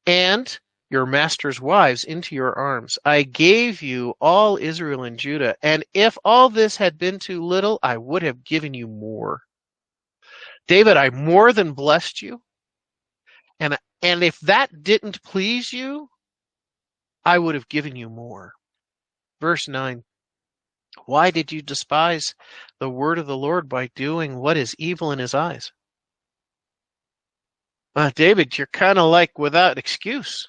[SPEAKER 1] and your master's wives into your arms. I gave you all Israel and Judah, and if all this had been too little, I would have given you more. David, I more than blessed you, and if that didn't please you, I would have given you more." Verse 9, "Why did you despise the word of the Lord by doing what is evil in his eyes?" David, you're kind of like without excuse.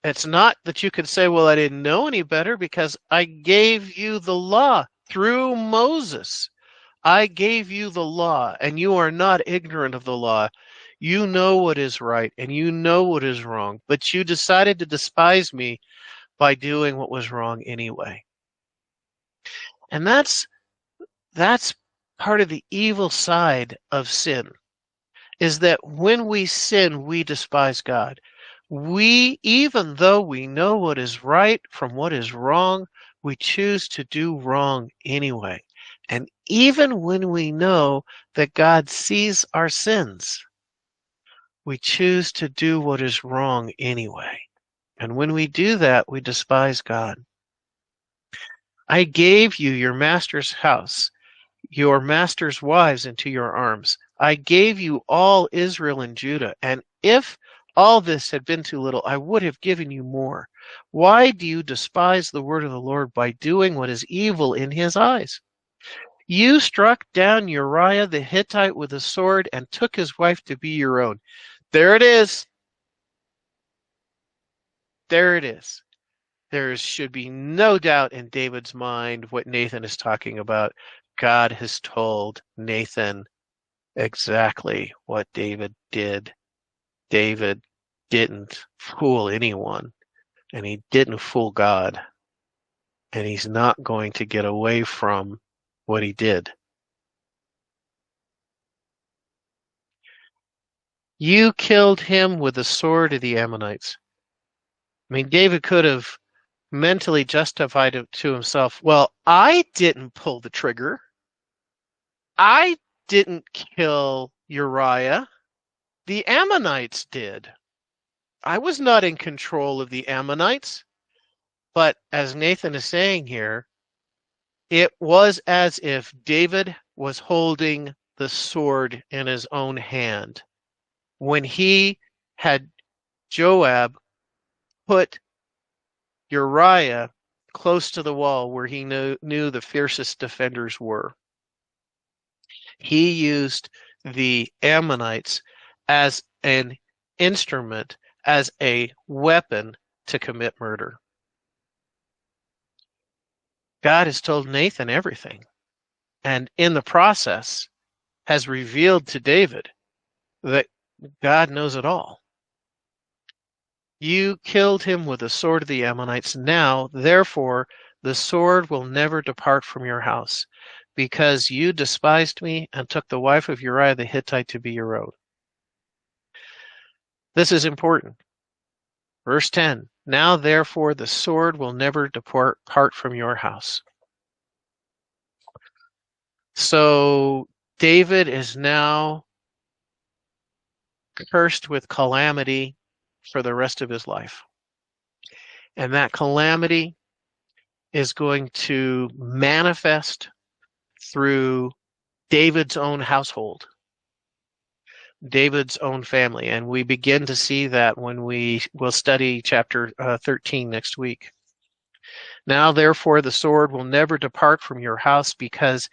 [SPEAKER 1] It's not that you could say, "Well, I didn't know any better," because I gave you the law through Moses. I gave you the law, and you are not ignorant of the law. You know what is right, and you know what is wrong, but you decided to despise me by doing what was wrong anyway. And that's part of the evil side of sin, is that when we sin, we despise God. We, even though we know what is right from what is wrong, we choose to do wrong anyway. And even when we know that God sees our sins, we choose to do what is wrong anyway. And when we do that, we despise God. I gave you your master's house, your master's wives into your arms. I gave you all Israel and Judah, and if all this had been too little, I would have given you more. Why do you despise the word of the Lord by doing what is evil in his eyes? You struck down Uriah the Hittite with a sword and took his wife to be your own. There it is. There it is. There should be no doubt in David's mind what Nathan is talking about. God has told Nathan exactly what David did. David didn't fool anyone, and he didn't fool God, and he's not going to get away from what he did. You killed him with the sword of the Ammonites. I mean, David could have mentally justified it to himself. Well, I didn't pull the trigger. I didn't kill Uriah. The Ammonites did. I was not in control of the Ammonites. But as Nathan is saying here, it was as if David was holding the sword in his own hand when he had Joab put Uriah close to the wall where he knew the fiercest defenders were. He used the Ammonites as an instrument, as a weapon to commit murder. God has told Nathan everything, and in the process has revealed to David that God knows it all. You killed him with the sword of the Ammonites. Now, therefore, the sword will never depart from your house, because you despised me and took the wife of Uriah the Hittite to be your own. This is important. Verse 10, now therefore the sword will never depart from your house. So David is now cursed with calamity for the rest of his life. And that calamity is going to manifest through David's own household, David's own family. And we begin to see that when we will study chapter 13 next week. Now, therefore, the sword will never depart from your house, because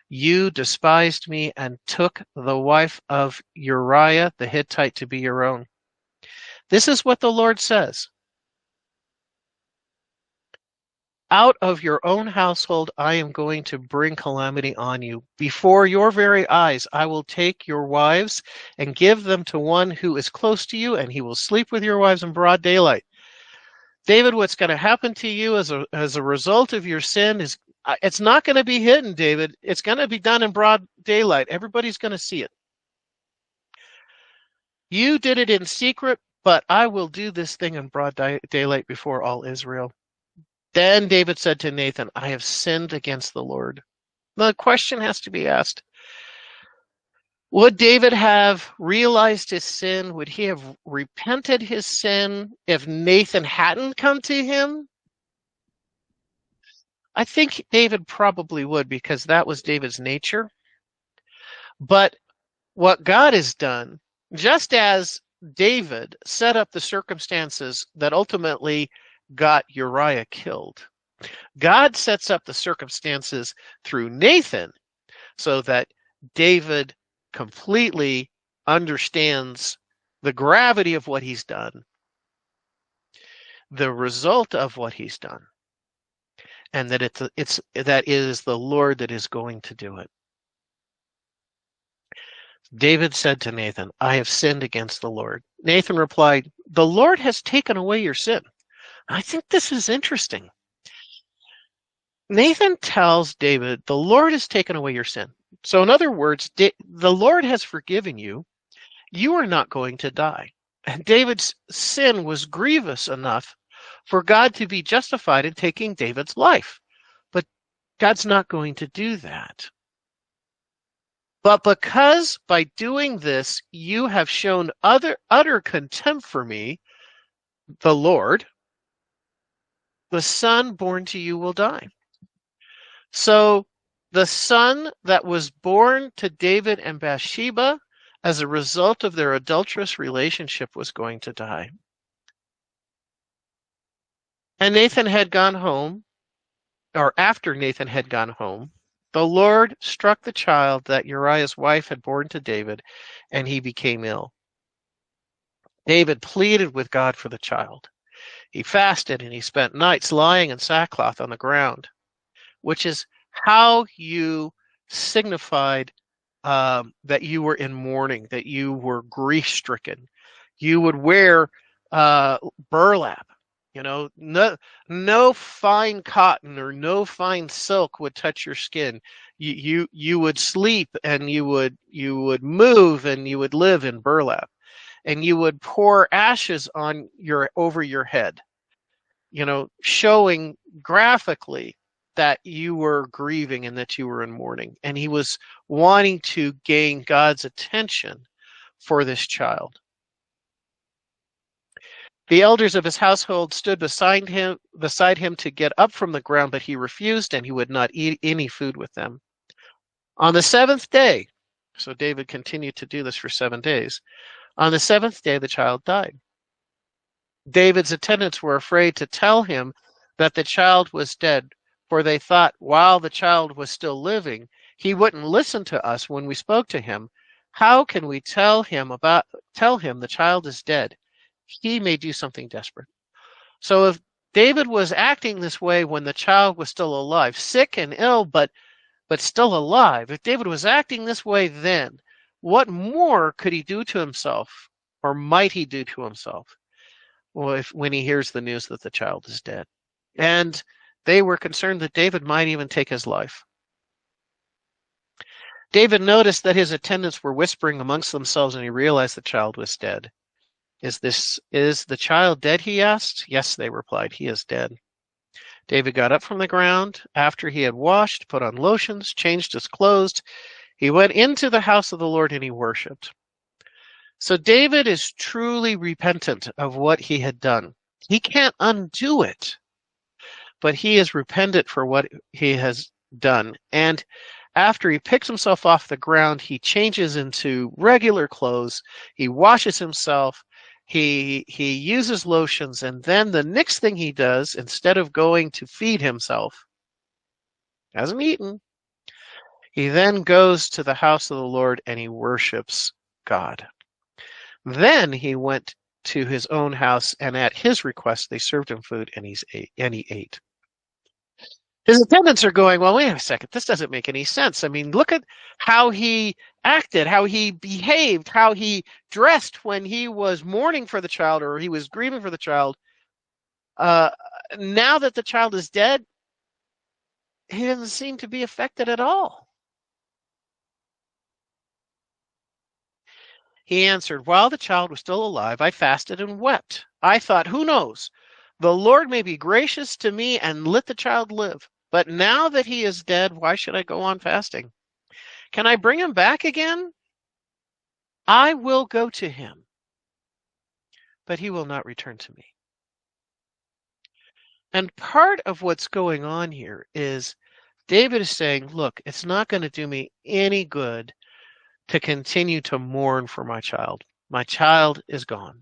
[SPEAKER 1] you despised me and took the wife of Uriah the Hittite to be your own. This is what the Lord says. Out of your own household, I am going to bring calamity on you. Before your very eyes, I will take your wives and give them to one who is close to you, and he will sleep with your wives in broad daylight. David, what's going to happen to you as a result of your sin is, it's not going to be hidden, David. It's going to be done in broad daylight. Everybody's going to see it. You did it in secret, but I will do this thing in broad daylight before all Israel. Then David said to Nathan, I have sinned against the Lord. The question has to be asked. Would David have realized his sin? Would he have repented his sin if Nathan hadn't come to him? I think David probably would, because that was David's nature. But what God has done, just as David set up the circumstances that ultimately got Uriah killed, God sets up the circumstances through Nathan so that David completely understands the gravity of what he's done, the result of what he's done, and that that is the Lord that is going to do it. David said to Nathan, I have sinned against the Lord. Nathan replied, the Lord has taken away your sin. I think this is interesting. Nathan tells David, the Lord has taken away your sin. So in other words, the Lord has forgiven you. You are not going to die. And David's sin was grievous enough for God to be justified in taking David's life. But God's not going to do that. But because by doing this, you have shown utter contempt for me, the Lord, the son born to you will die. So the son that was born to David and Bathsheba as a result of their adulterous relationship was going to die. And Nathan had gone home, or after Nathan had gone home, The Lord struck the child that Uriah's wife had borne to David, and he became ill. David pleaded with God for the child. He fasted and he spent nights lying in sackcloth on the ground, which is how you signified that you were in mourning, that you were grief-stricken. You would wear burlap. No fine cotton or no fine silk would touch your skin. You would sleep and you would move and you would live in burlap, and you would pour ashes over your head, showing graphically that you were grieving and that you were in mourning. And he was wanting to gain God's attention for this child. The elders of his household stood beside him to get up from the ground, but he refused, and he would not eat any food with them. On the seventh day, so David continued to do this for 7 days. On the seventh day, the child died. David's attendants were afraid to tell him that the child was dead, for they thought while the child was still living, he wouldn't listen to us when we spoke to him. How can we tell him the child is dead? He may do something desperate. So if David was acting this way when the child was still alive, sick and ill, but still alive, if David was acting this way then, what more could he do to himself, or might he do to himself, when he hears the news that the child is dead? And they were concerned that David might even take his life. David noticed that his attendants were whispering amongst themselves, and he realized the child was dead. Is the child dead? He asked. Yes, they replied, he is dead. David got up from the ground after he had washed, put on lotions, changed his clothes. He went into the house of the Lord and he worshipped. So David is truly repentant of what he had done. He can't undo it, but he is repentant for what he has done. And after he picks himself off the ground, he changes into regular clothes. He washes himself. He uses lotions, and then the next thing he does, instead of going to feed himself, hasn't eaten, he then goes to the house of the Lord and he worships God. Then he went to his own house, and at his request they served him food, and he ate. His attendants are going, well, wait a second, this doesn't make any sense. I mean, look at how he acted, how he behaved, how he dressed when he was mourning for the child or he was grieving for the child. Now that the child is dead, he doesn't seem to be affected at all. He answered, while the child was still alive, I fasted and wept. I thought, who knows? The Lord may be gracious to me and let the child live. But now that he is dead, why should I go on fasting? Can I bring him back again? I will go to him, but he will not return to me. And part of what's going on here is David is saying, look, it's not going to do me any good to continue to mourn for my child. My child is gone.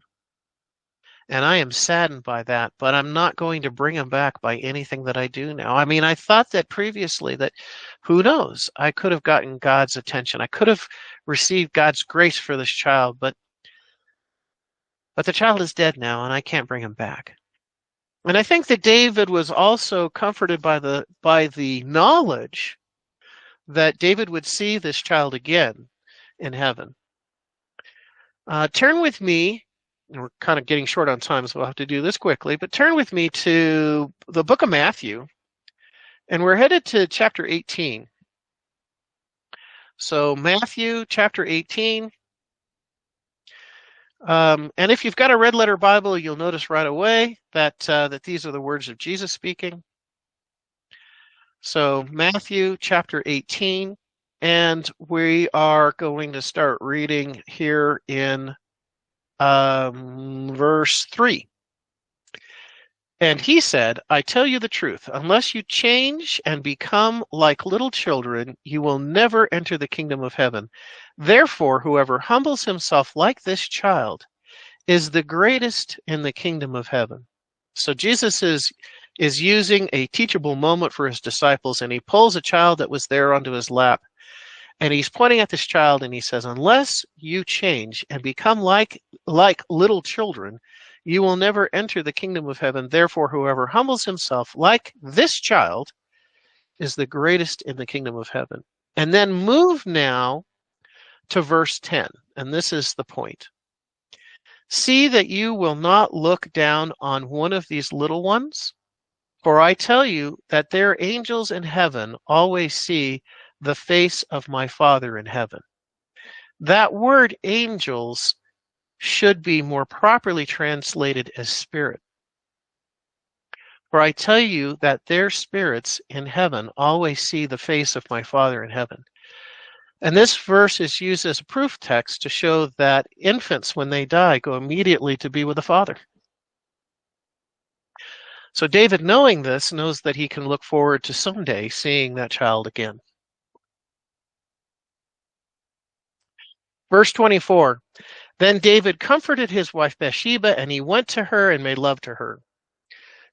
[SPEAKER 1] And I am saddened by that, but I'm not going to bring him back by anything that I do now. I mean, I thought that previously that, who knows, I could have gotten God's attention. I could have received God's grace for this child, but the child is dead now, and I can't bring him back. And I think that David was also comforted by the knowledge that David would see this child again in heaven. Turn with me. We're kind of getting short on time, so we'll have to do this quickly. But turn with me to the book of Matthew, and we're headed to chapter 18. So Matthew chapter 18. And if you've got a red letter Bible, you'll notice right away that these are the words of Jesus speaking. So Matthew chapter 18, and we are going to start reading here in verse 3. And he said, I tell you the truth, unless you change and become like little children, you will never enter the kingdom of heaven. Therefore, whoever humbles himself like this child is the greatest in the kingdom of heaven. So Jesus is is using a teachable moment for his disciples, and he pulls a child that was there onto his lap. And he's pointing at this child and he says, unless you change and become like little children, you will never enter the kingdom of heaven. Therefore, whoever humbles himself like this child is the greatest in the kingdom of heaven. And then move now to verse 10. And this is the point. See that you will not look down on one of these little ones, for I tell you that their angels in heaven always see the face of my Father in heaven. That word angels should be more properly translated as spirit. For I tell you that their spirits in heaven always see the face of my Father in heaven. And this verse is used as a proof text to show that infants, when they die, go immediately to be with the Father. So David, knowing this, knows that he can look forward to someday seeing that child again. Verse 24, then David comforted his wife Bathsheba, and he went to her and made love to her.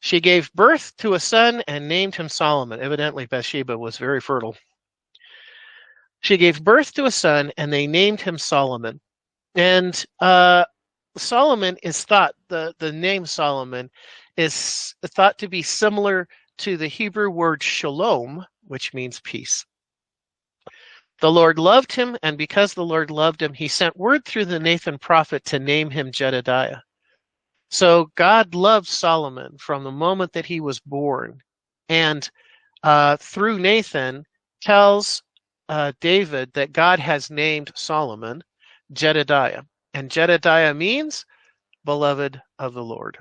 [SPEAKER 1] She gave birth to a son and named him Solomon. Evidently, Bathsheba was very fertile. She gave birth to a son, and they named him Solomon. And Solomon is thought, the name Solomon is thought to be similar to the Hebrew word shalom, which means peace. The Lord loved him, and because the Lord loved him, he sent word through the Nathan prophet to name him Jedediah. So God loved Solomon from the moment that he was born, and through Nathan tells David that God has named Solomon Jedediah, and Jedediah means beloved of the Lord.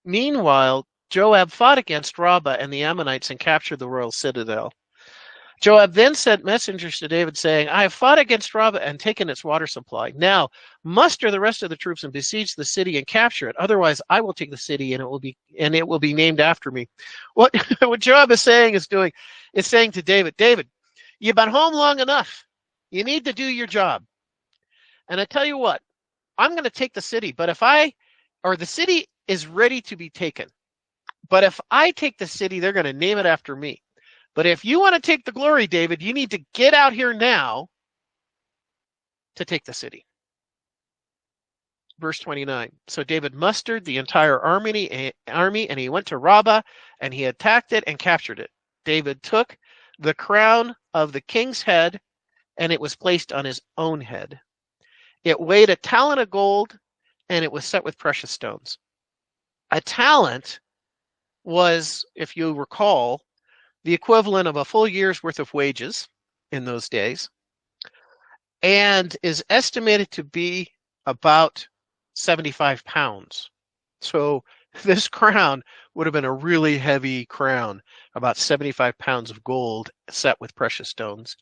[SPEAKER 1] Meanwhile, Joab fought against Rabbah and the Ammonites and captured the royal citadel. Joab then sent messengers to David saying, I have fought against Rabbah and taken its water supply. Now muster the rest of the troops and besiege the city and capture it. Otherwise, I will take the city and it will be named after me. What Joab is saying is saying to David, David, you've been home long enough. You need to do your job. And I tell you what, I'm going to take the city, but the city is ready to be taken. But if I take the city, they're going to name it after me. But if you want to take the glory, David, you need to get out here now to take the city. Verse 29. So David mustered the entire army and he went to Rabbah and he attacked it and captured it. David took the crown of the king's head and it was placed on his own head. It weighed a talent of gold and it was set with precious stones. A talent was, if you recall, the equivalent of a full year's worth of wages in those days, and is estimated to be about 75 pounds. So this crown would have been a really heavy crown, about 75 pounds of gold set with precious stones.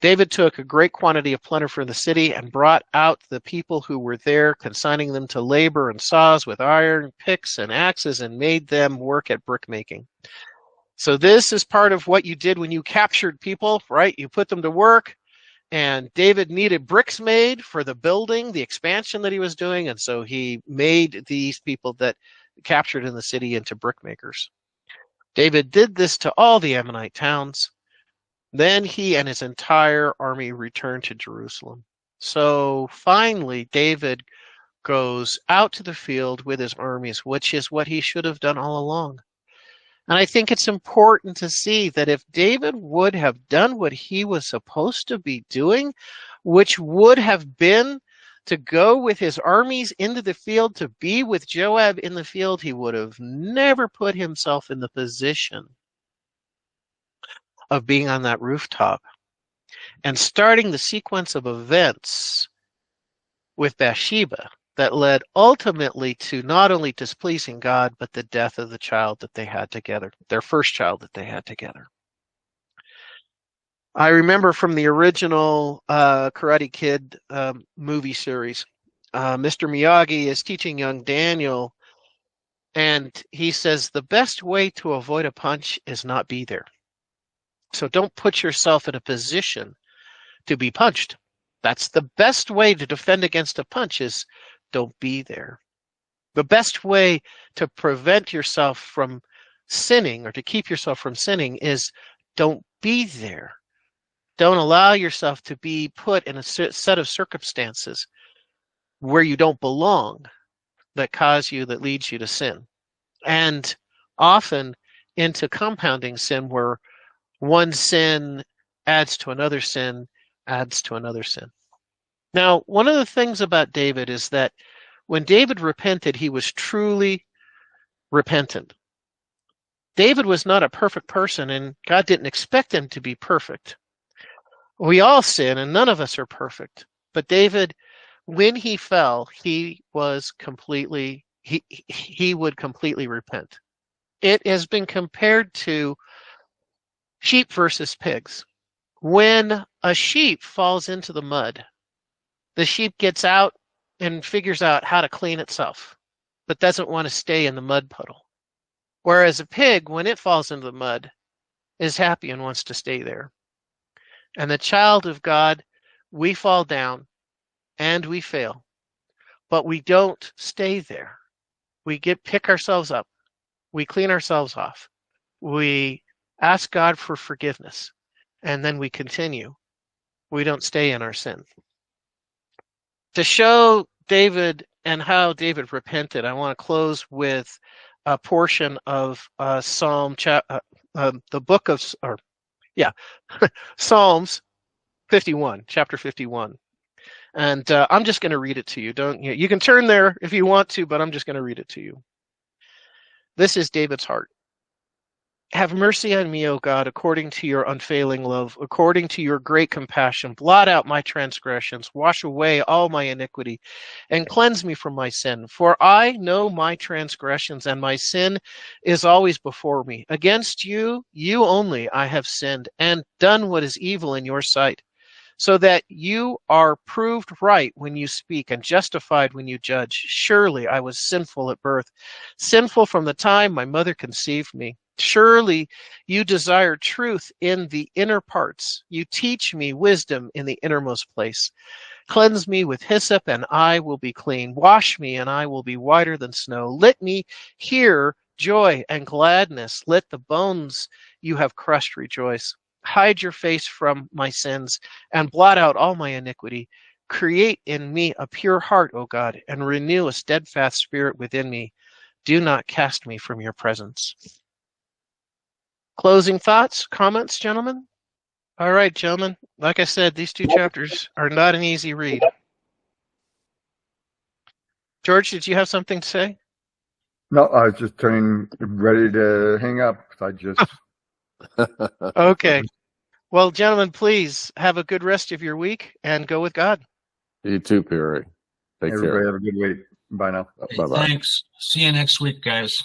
[SPEAKER 1] David took a great quantity of plunder from the city and brought out the people who were there, consigning them to labor and saws with iron, picks, and axes, and made them work at brickmaking. So this is part of what you did when you captured people, right? You put them to work, and David needed bricks made for the building, the expansion that he was doing, and so he made these people that captured in the city into brickmakers. David did this to all the Ammonite towns. Then he and his entire army returned to Jerusalem. So finally, David goes out to the field with his armies, which is what he should have done all along. And I think it's important to see that if David would have done what he was supposed to be doing, which would have been to go with his armies into the field, to be with Joab in the field, he would have never put himself in the position of being on that rooftop and starting the sequence of events with Bathsheba that led ultimately to not only displeasing God, but the death of the child that they had together, their first child that they had together. I remember from the original Karate Kid movie series, Mr. Miyagi is teaching young Daniel, and he says, the best way to avoid a punch is not be there. So don't put yourself in a position to be punched. That's the best way to defend against a punch, is don't be there. The best way to prevent yourself from sinning or to keep yourself from sinning is don't be there. Don't allow yourself to be put in a set of circumstances where you don't belong that leads you to sin. And often into compounding sin where one sin adds to another sin, adds to another sin. Now, one of the things about David is that when David repented, he was truly repentant. David was not a perfect person, and God didn't expect him to be perfect. We all sin, and none of us are perfect. But David, when he fell, he would completely repent. It has been compared to sheep versus pigs. When a sheep falls into the mud, the sheep gets out and figures out how to clean itself, but doesn't want to stay in the mud puddle. Whereas a pig, when it falls into the mud, is happy and wants to stay there. And the child of God, we fall down and we fail, but we don't stay there. We pick ourselves up. We clean ourselves off. We ask God for forgiveness, and then we continue. We don't stay in our sin. To show David and how David repented, I want to close with a portion of Psalms 51, chapter 51. And I'm just going to read it to you. You can turn there if you want to, but I'm just going to read it to you. This is David's heart. Have mercy on me, O God, according to your unfailing love, according to your great compassion. Blot out my transgressions, wash away all my iniquity, and cleanse me from my sin. For I know my transgressions, and my sin is always before me. Against you, you only, I have sinned, and done what is evil in your sight, so that you are proved right when you speak and justified when you judge. Surely I was sinful at birth, sinful from the time my mother conceived me. Surely you desire truth in the inner parts. You teach me wisdom in the innermost place. Cleanse me with hyssop, and I will be clean. Wash me, and I will be whiter than snow. Let me hear joy and gladness. Let the bones you have crushed rejoice. Hide your face from my sins, and blot out all my iniquity. Create in me a pure heart, O God, and renew a steadfast spirit within me. Do not cast me from your presence. Closing thoughts, comments, gentlemen? All right, gentlemen. Like I said, these two chapters are not an easy read. George, did you have something to say?
[SPEAKER 2] No, I was just turning ready to hang up.
[SPEAKER 1] Okay. Well, gentlemen, please have a good rest of your week and go with God.
[SPEAKER 5] You too, Perry. Take
[SPEAKER 2] Everybody
[SPEAKER 5] care.
[SPEAKER 2] have a good week. Bye now.
[SPEAKER 5] Bye-bye.
[SPEAKER 3] Thanks. See you next week, guys.